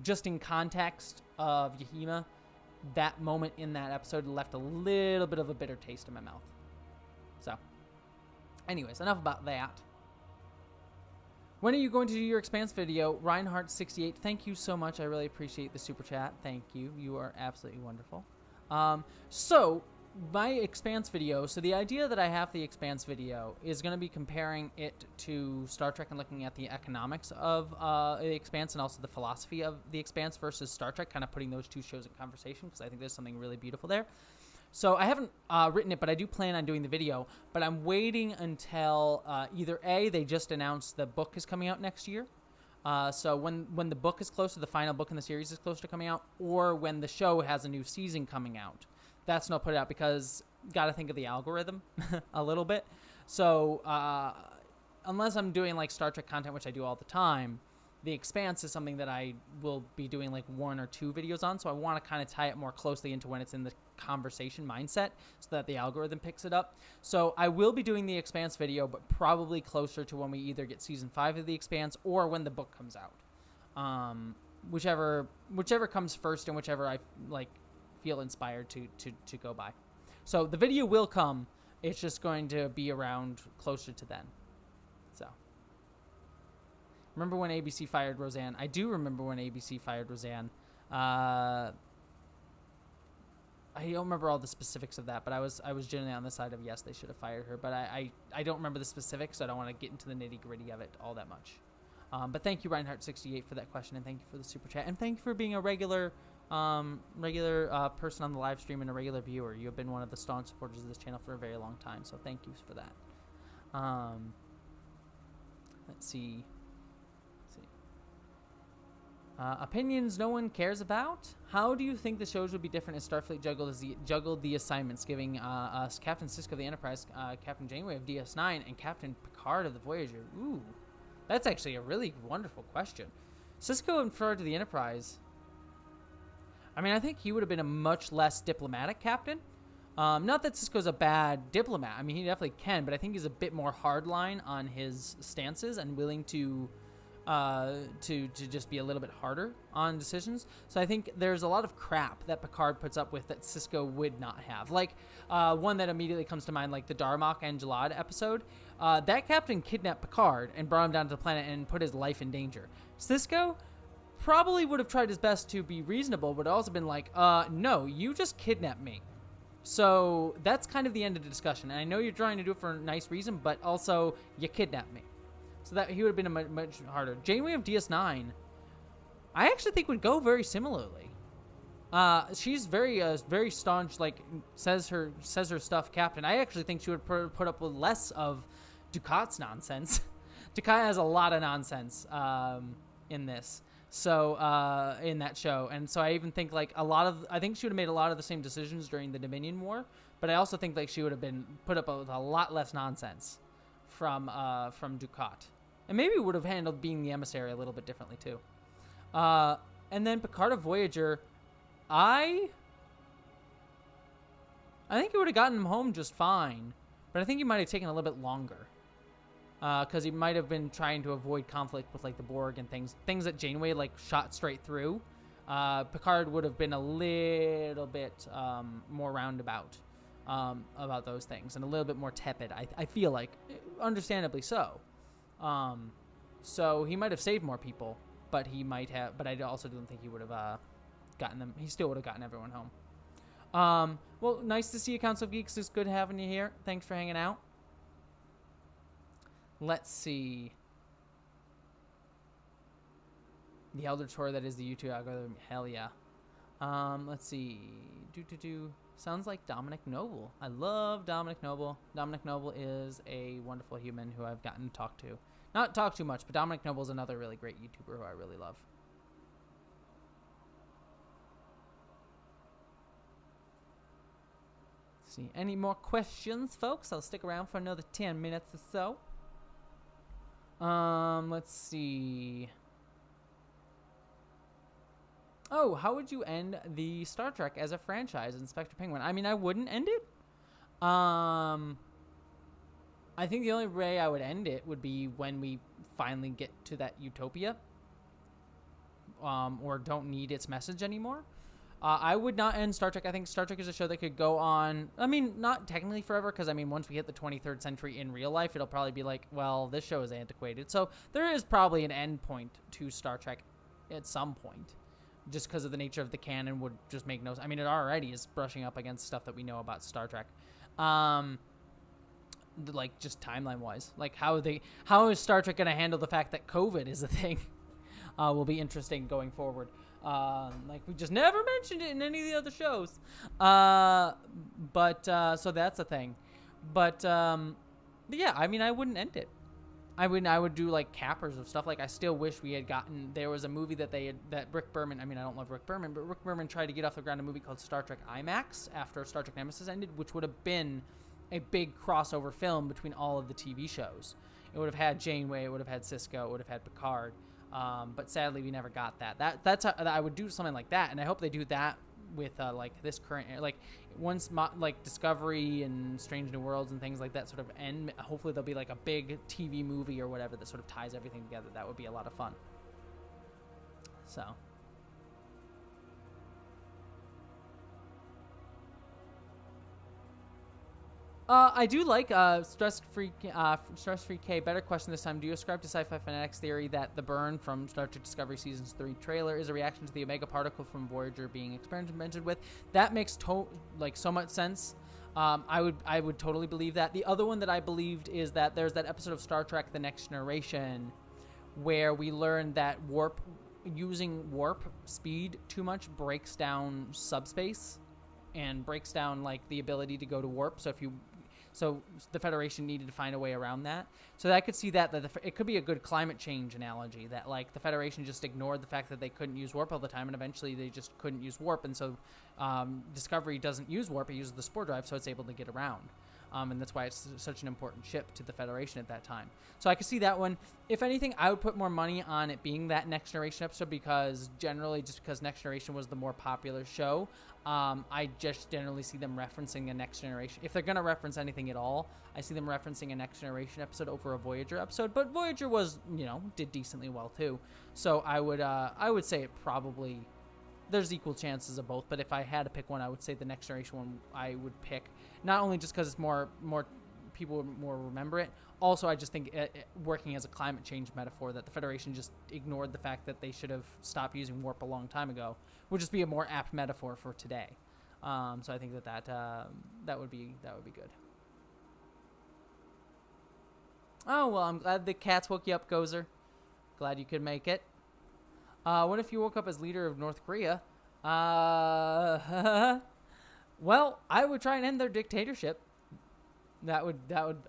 just in context of Yahima, that moment in that episode left a little bit of a bitter taste in my mouth. So, anyways, enough about that. When are you going to do your Expanse video? Reinhardt68, thank you so much. I really appreciate the super chat. Thank you. You are absolutely wonderful. So, my Expanse video, so the idea that I have the Expanse video is going to be comparing it to Star Trek and looking at the economics of the Expanse and also the philosophy of the Expanse versus Star Trek, kind of putting those two shows in conversation because I think there's something really beautiful there. So I haven't written it, but I do plan on doing the video, but I'm waiting until either A, they just announced the book is coming out next year. So when the book is close to the final book in the series is close to coming out, or when the show has a new season coming out. That's when I'll put it out because got to think of the algorithm a little bit. So unless I'm doing like Star Trek content, which I do all the time, The Expanse is something that I will be doing like 1 or 2 videos on. So I want to kind of tie it more closely into when it's in the conversation mindset so that the algorithm picks it up. So I will be doing The Expanse video, but probably closer to when we either get season 5 of The Expanse or when the book comes out. Whichever comes first and whichever I like feel inspired to go by. So the video will come. It's just going to be around closer to then. So remember when ABC fired Roseanne? I do remember when ABC fired Roseanne. I don't remember all the specifics of that, but I was generally on the side of yes, they should have fired her. But I don't remember the specifics, so I don't want to get into the nitty gritty of it all that much. But thank you, Reinhardt68, for that question, and thank you for the super chat, and thank you for being a regular person on the live stream and a regular viewer. You have been one of the staunch supporters of this channel for a very long time, so thank you for that. Let's see. Opinions no one cares about. How do you think the shows would be different if Starfleet juggled the assignments, giving us Captain Sisko of the Enterprise, Captain Janeway of DS9, and Captain Picard of the Voyager? Ooh, that's actually a really wonderful question. Sisko and Picard of the Enterprise. I mean, I think he would have been a much less diplomatic captain. Not that Sisko's a bad diplomat. I mean, he definitely can, but I think he's a bit more hardline on his stances and willing to just be a little bit harder on decisions. So I think there's a lot of crap that Picard puts up with that Sisko would not have. Like one that immediately comes to mind, like the Darmok and Jalad episode. That captain kidnapped Picard and brought him down to the planet and put his life in danger. Sisko probably would have tried his best to be reasonable, but also been like, no, you just kidnapped me. So that's kind of the end of the discussion. And I know you're trying to do it for a nice reason, but also you kidnapped me. So that he would have been a much harder. Janeway of DS9, I actually think would go very similarly. She's very staunch, like says her stuff captain. I actually think she would put up with less of Ducat's nonsense. Takaya has a lot of nonsense in this. So in that show, and so I even think like I think she would have made a lot of the same decisions during the Dominion War, but I also think like she would have been put up with a lot less nonsense from Dukat, and maybe would have handled being the emissary a little bit differently too. And then Picard of Voyager, I think he would have gotten him home just fine, but I think he might have taken a little bit longer. Because he might have been trying to avoid conflict with like the Borg and things that Janeway like shot straight through. Picard would have been a little bit more roundabout about those things and a little bit more tepid. I feel like, understandably so. So he might have saved more people, but he might have. But I also don't think he would have gotten them. He still would have gotten everyone home. Well, nice to see you, Council of Geeks. It's good having you here. Thanks for hanging out. Let's see. The Elder Tour that is the YouTube algorithm. Hell yeah. Let's see. Sounds like Dominic Noble. I love Dominic Noble. Dominic Noble is a wonderful human who I've gotten to talk to. Not talk too much, but Dominic Noble is another really great YouTuber who I really love. Let's see. Any more questions, folks? I'll stick around for another 10 minutes or so. Let's see. Oh, how would you end the Star Trek as a franchise, Inspector Penguin? I mean, I wouldn't end it. I think the only way I would end it would be when we finally get to that utopia. Or don't need its message anymore. I would not end Star Trek. I think Star Trek is a show that could go on, I mean, not technically forever, because, I mean, once we hit the 23rd century in real life, it'll probably be like, well, this show is antiquated. So there is probably an end point to Star Trek at some point, just because of the nature of the canon would just make no sense. I mean, it already is brushing up against stuff that we know about Star Trek. Like, just timeline-wise. Like, how is Star Trek going to handle the fact that COVID is a thing? Will be interesting going forward. Like we just never mentioned it in any of the other shows. So that's a thing. But yeah, I mean, I wouldn't end it. I would do like cappers of stuff. Like I still wish we had gotten, there was a movie that Rick Berman, I mean, I don't love Rick Berman, but Rick Berman tried to get off the ground a movie called Star Trek IMAX after Star Trek Nemesis ended, which would have been a big crossover film between all of the TV shows. It would have had Janeway, it would have had Sisko, it would have had Picard. But sadly, we never got that. That's how, I would do something like that, and I hope they do that with like this current, like once like Discovery and Strange New Worlds and things like that sort of end. Hopefully, there'll be like a big TV movie or whatever that sort of ties everything together. That would be a lot of fun. So. I do like Stress-Free K. Better question this time. Do you ascribe to Sci-Fi Fanatics theory that the burn from Star Trek Discovery Season 3 trailer is a reaction to the Omega particle from Voyager being experimented with? That makes so much sense. I would totally believe that. The other one that I believed is that there's that episode of Star Trek The Next Generation where we learn that using warp speed too much breaks down subspace and breaks down like the ability to go to warp. So the Federation needed to find a way around that. So I could see that it could be a good climate change analogy, that like the Federation just ignored the fact that they couldn't use warp all the time, and eventually they just couldn't use warp. And so Discovery doesn't use warp; it uses the spore drive, so it's able to get around. And that's why it's such an important ship to the Federation at that time. So I could see that one. If anything, I would put more money on it being that Next Generation episode, because Next Generation was the more popular show. I just generally see them referencing a Next Generation. If they're going to reference anything at all, I see them referencing a Next Generation episode over a Voyager episode. But Voyager did decently well too. So I would say it probably, there's equal chances of both. But if I had to pick one, I would say the Next Generation one I would pick. Not only just because it's more people would more remember it. Also, I just think working as a climate change metaphor, that the Federation just ignored the fact that they should have stopped using warp a long time ago, would just be a more apt metaphor for today. So I think that would be good. Oh, well, I'm glad the cats woke you up, Gozer. Glad you could make it. What if you woke up as leader of North Korea? Well, I would try and end their dictatorship. That would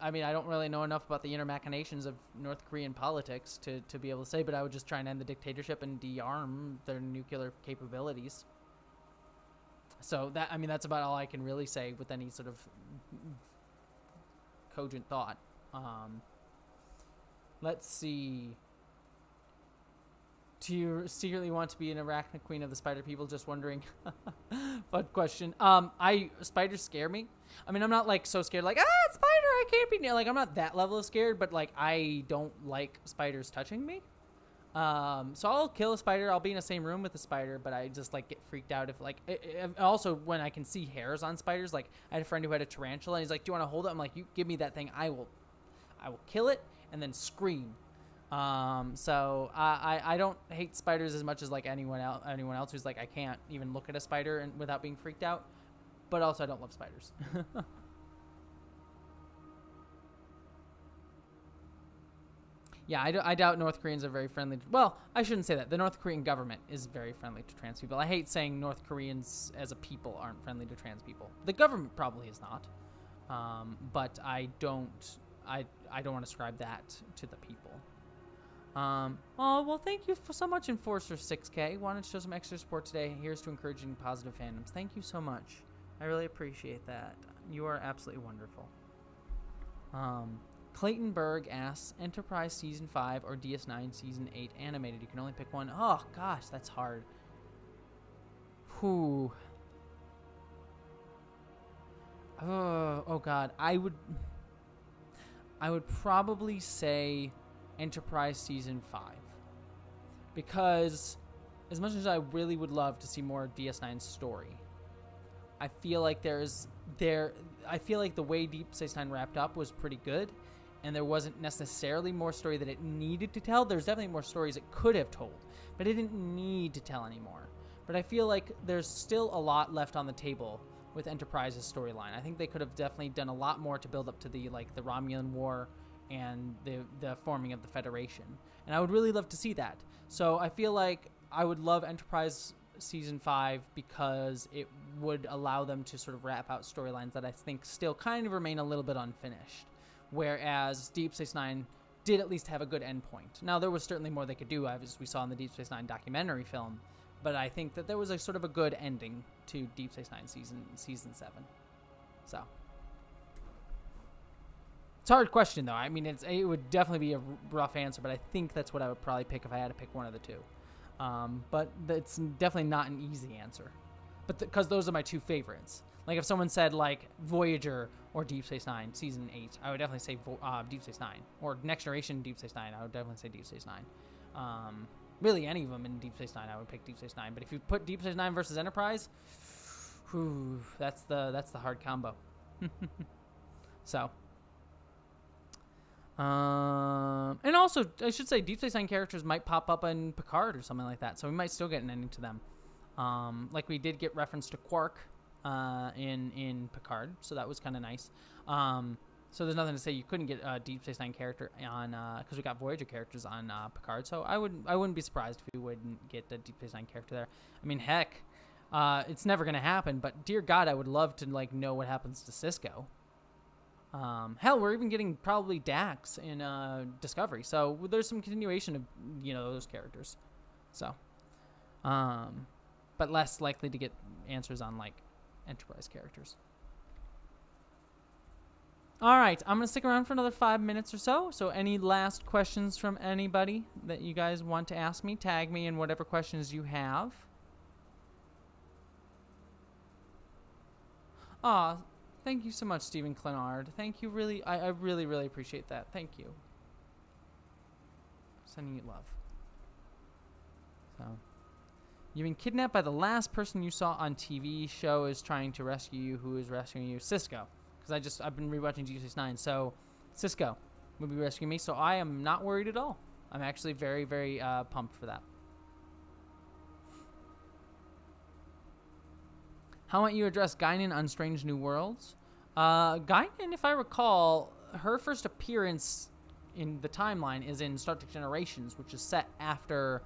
I mean, I don't really know enough about the inner machinations of North Korean politics to be able to say, but I would just try and end the dictatorship and de-arm their nuclear capabilities. So that, I mean, that's about all I can really say with any sort of cogent thought. Let's see. Do you secretly want to be an arachnid queen of the spider people? Just wondering. Fun question. Spiders scare me. I mean, I'm not like so scared, like, spider, I can't be near. Like, I'm not that level of scared, but like, I don't like spiders touching me. So I'll kill a spider. I'll be in the same room with the spider, but I just like get freaked out if like, also when I can see hairs on spiders. Like, I had a friend who had a tarantula, and he's like, "Do you want to hold it?" I'm like, "You give me that thing. I will kill it and then scream." So I don't hate spiders as much as like anyone else who's like, I can't even look at a spider and without being freaked out, but also I don't love spiders. Yeah, I doubt North Koreans are very friendly. Well, I shouldn't say that. The North Korean government is very friendly to trans people. I hate saying North Koreans as a people aren't friendly to trans people. The government probably is not, but I don't want to ascribe that to the people. Oh, well, thank you so much, Enforcer 6K. Wanted to show some extra support today. Here's to encouraging positive fandoms. Thank you so much. I really appreciate that. You are absolutely wonderful. Clayton Berg asks, Enterprise Season 5 or DS9 Season 8 animated? You can only pick one. Oh, gosh, that's hard. Whew. Oh, God. I would probably say Enterprise Season 5, because as much as I really would love to see more of DS9's story, I feel like I feel like the way Deep Space Nine wrapped up was pretty good, and there wasn't necessarily more story that it needed to tell. There's definitely more stories it could have told, but it didn't need to tell anymore. But I feel like there's still a lot left on the table with Enterprise's storyline. I think they could have definitely done a lot more to build up to the Romulan War and the forming of the Federation. And I would really love to see that. So I feel like I would love Enterprise Season 5 because it would allow them to sort of wrap out storylines that I think still kind of remain a little bit unfinished. Whereas Deep Space Nine did at least have a good endpoint. Now, there was certainly more they could do, as we saw in the Deep Space Nine documentary film, but I think that there was a sort of a good ending to Deep Space Nine Season 7. So... it's a hard question, though. I mean, it would definitely be a rough answer, but I think that's what I would probably pick if I had to pick one of the two. But it's definitely not an easy answer. But because those are my two favorites. Like, if someone said, like, Voyager or Deep Space Nine Season 8, I would definitely say Deep Space Nine. Or Next Generation Deep Space Nine, I would definitely say Deep Space Nine. Really, any of them in Deep Space Nine, I would pick Deep Space Nine. But if you put Deep Space Nine versus Enterprise, whew, that's the hard combo. So... and also, I should say, Deep Space Nine characters might pop up in Picard or something like that, so we might still get an ending to them. Like we did get reference to Quark in Picard, so that was kind of nice. So there's nothing to say you couldn't get a Deep Space Nine character on, because we got Voyager characters on Picard, so I wouldn't be surprised if we wouldn't get a Deep Space Nine character there. I mean, heck, it's never gonna happen, but dear God, I would love to like know what happens to Sisko. Hell, we're even getting probably Dax in Discovery, so there's some continuation of those characters. So, but less likely to get answers on like Enterprise characters. All right, I'm gonna stick around for another 5 minutes or so. So, any last questions from anybody that you guys want to ask me? Tag me in whatever questions you have. Thank you so much, Stephen Clenard. Thank you, really. I really, really appreciate that. Thank you. Sending you love. So, you've been kidnapped by the last person you saw on TV show is trying to rescue you. Who is rescuing you? Sisko. Because I've been rewatching Deep Space Nine. So, Sisko will be rescuing me. So I am not worried at all. I'm actually very, very pumped for that. How might you address Guinan on Strange New Worlds? Guinan, if I recall, her first appearance in the timeline is in Star Trek Generations, which is set after...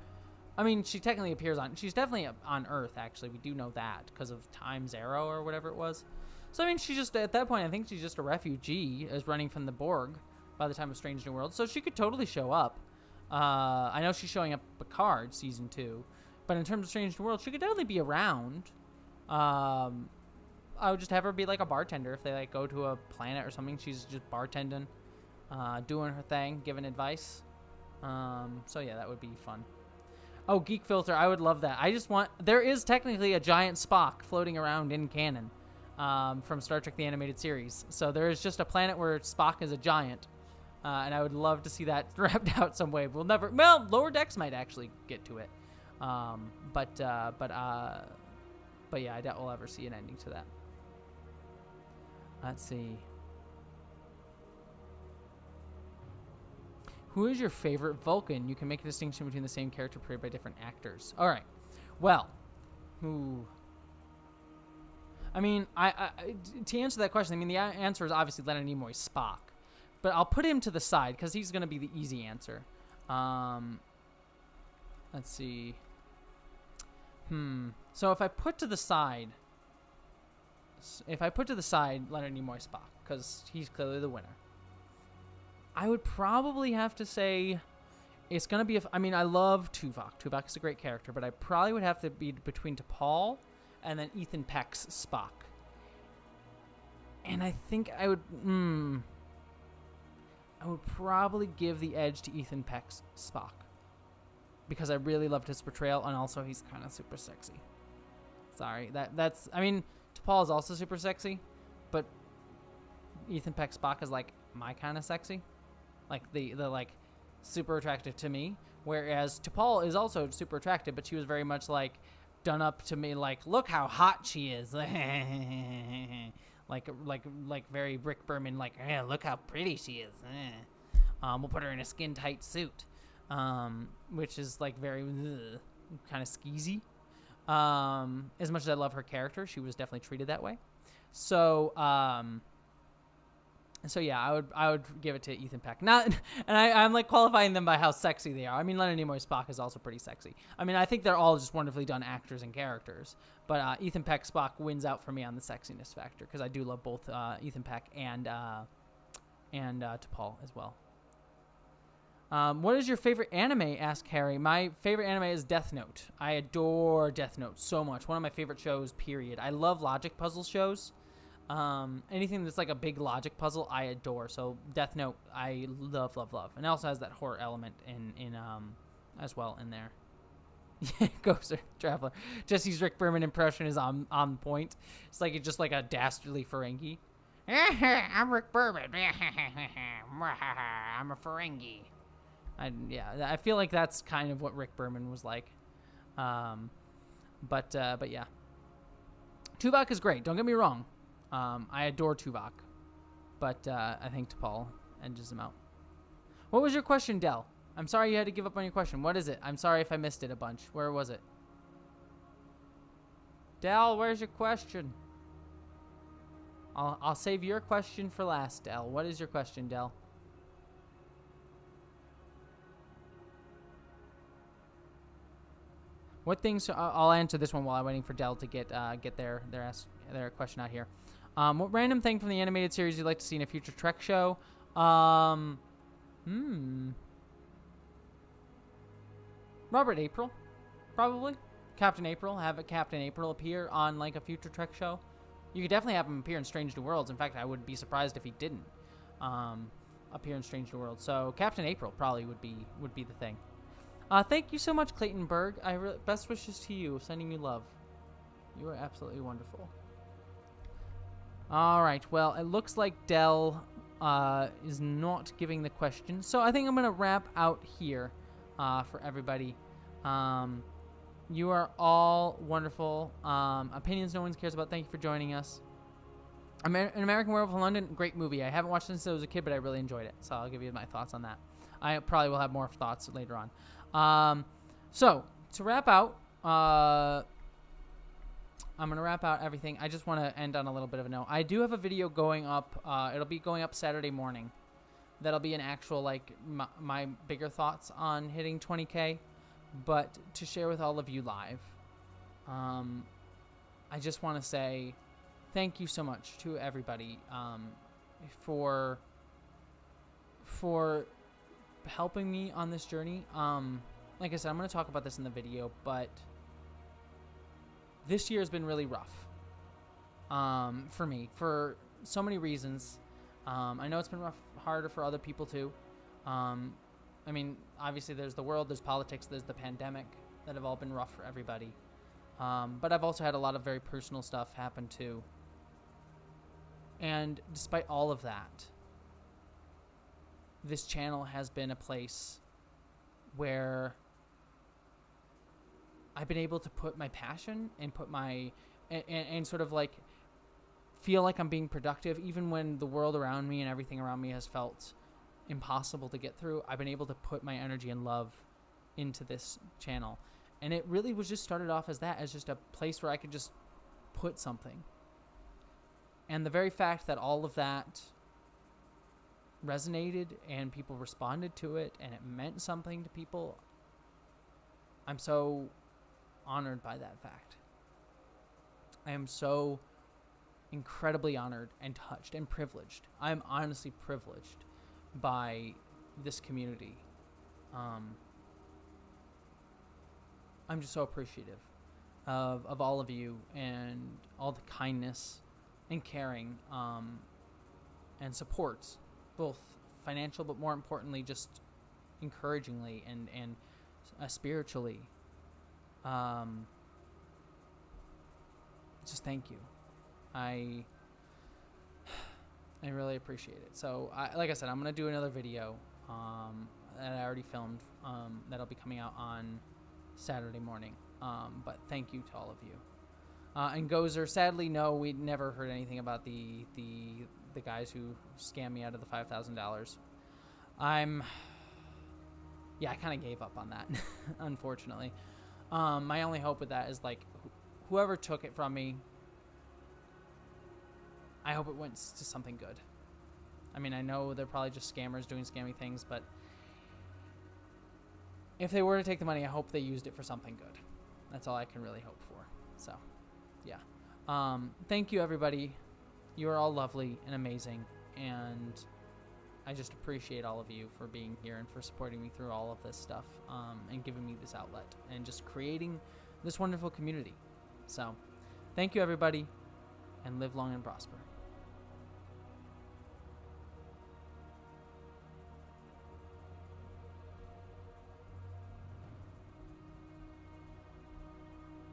I mean, she technically appears on... She's definitely on Earth, actually. We do know that because of Time's Arrow or whatever it was. So I mean, she's just at that point. I think she's just a refugee, as running from the Borg by the time of Strange New Worlds. So she could totally show up. I know she's showing up Picard season 2, but in terms of Strange New Worlds, she could definitely be around. I would just have her be like a bartender if they like go to a planet or something. She's just bartending, doing her thing, giving advice. So yeah, that would be fun. Oh, Geek Filter, I would love that. There is technically a giant Spock floating around in canon from Star Trek the Animated Series. So there is just a planet where Spock is a giant. And I would love to see that wrapped out some way. Lower Decks might actually get to it. But yeah, I doubt we'll ever see an ending to that. Let's see. Who is your favorite Vulcan? You can make a distinction between the same character played by different actors. All right. Well, who? I mean, to answer that question, I mean, the answer is obviously Leonard Nimoy's Spock. But I'll put him to the side because he's going to be the easy answer. Let's see. So if I put to the side Leonard Nimoy Spock, because he's clearly the winner, I would probably have to say it's going to be, I mean, I love Tuvok. Tuvok is a great character, but I probably would have to be between T'Pol and then Ethan Peck's Spock. And I think I would probably give the edge to Ethan Peck's Spock because I really loved his portrayal, and also he's kind of super sexy. Sorry, that's. I mean, T'Pol is also super sexy, but Ethan Peck Spock is like my kind of sexy, like the like super attractive to me. Whereas T'Pol is also super attractive, but she was very much like done up to me, like look how hot she is, like very Rick Berman, like look how pretty she is. We'll put her in a skin tight suit, which is like very kind of skeezy. As much as I love her character, she was definitely treated that way. So yeah, I would give it to Ethan Peck. I'm like qualifying them by how sexy they are. I mean, Leonard Nimoy's Spock is also pretty sexy. I mean, I think they're all just wonderfully done actors and characters. But Ethan Peck Spock wins out for me on the sexiness factor because I do love both Ethan Peck and T'Pol as well. What is your favorite anime? Asked Harry. My favorite anime is Death Note. I adore Death Note so much. One of my favorite shows, period. I love logic puzzle shows. Anything that's like a big logic puzzle, I adore. So Death Note, I love. And it also has that horror element in as well in there. Yeah, Ghost Traveler. Jesse's Rick Berman impression is on point. It's like just like a dastardly Ferengi. I'm Rick Berman. I'm a Ferengi. I feel like that's kind of what Rick Berman was like. But yeah. Tuvok is great. Don't get me wrong. I adore Tuvok, but I think T'Pol edges him out. What was your question, Del? I'm sorry you had to give up on your question. What is it? I'm sorry if I missed it a bunch. Where was it? Del, where's your question? I'll save your question for last, Del. What is your question, Del? What things? I'll answer this one while I'm waiting for Del to get their question out here. What random thing from the animated series you'd like to see in a future Trek show? Robert April, probably. Captain April. Have a Captain April appear on like a future Trek show. You could definitely have him appear in Strange New Worlds. In fact, I would be surprised if he didn't appear in Strange New Worlds. So Captain April probably would be the thing. Thank you so much, Clayton Berg. Best wishes to you. Sending you love. You are absolutely wonderful. All right. Well, it looks like Del is not giving the question, so I think I'm gonna wrap out here for everybody. You are all wonderful. Opinions no one cares about. Thank you for joining us. An American Werewolf in London, great movie. I haven't watched it since I was a kid, but I really enjoyed it. So I'll give you my thoughts on that. I probably will have more thoughts later on. So to wrap out, I'm going to wrap out everything. I just want to end on a little bit of a note. I do have a video going up. It'll be going up Saturday morning. That'll be an actual, like, my bigger thoughts on hitting 20K, but to share with all of you live. I just want to say thank you so much to everybody for helping me on this journey. Like I said, I'm going to talk about this in the video, but this year has been really rough for me for so many reasons. I know it's been harder for other people too. I mean, obviously there's the world, there's politics, there's the pandemic that have all been rough for everybody. But I've also had a lot of very personal stuff happen too. And despite all of that, this channel has been a place where I've been able to put my passion and put my, and sort of like feel like I'm being productive, even when the world around me and everything around me has felt impossible to get through. I've been able to put my energy and love into this channel. And it really was just started off as that, as just a place where I could just put something. And the very fact that all of that resonated and people responded to it and it meant something to people, I'm so honored by that fact. I am so incredibly honored and touched and privileged. I am honestly privileged by this community. I'm just so appreciative of all of you and all the kindness and caring and supports, both financial, but more importantly, just encouragingly and spiritually. Just thank you. I really appreciate it. So, like I said, I'm going to do another video that I already filmed that'll be coming out on Saturday morning. But thank you to all of you. And Gozer, sadly, no, we never heard anything about the guys who scammed me out of the $5,000. I kind of gave up on that, unfortunately. My only hope with that is, like, whoever took it from me, I hope it went to something good. I mean, I know they're probably just scammers doing scammy things, but if they were to take the money, I hope they used it for something good. That's all I can really hope for. So, yeah. Thank you, everybody. You are all lovely and amazing, and I just appreciate all of you for being here and for supporting me through all of this stuff, and giving me this outlet and just creating this wonderful community. So, thank you, everybody, and live long and prosper.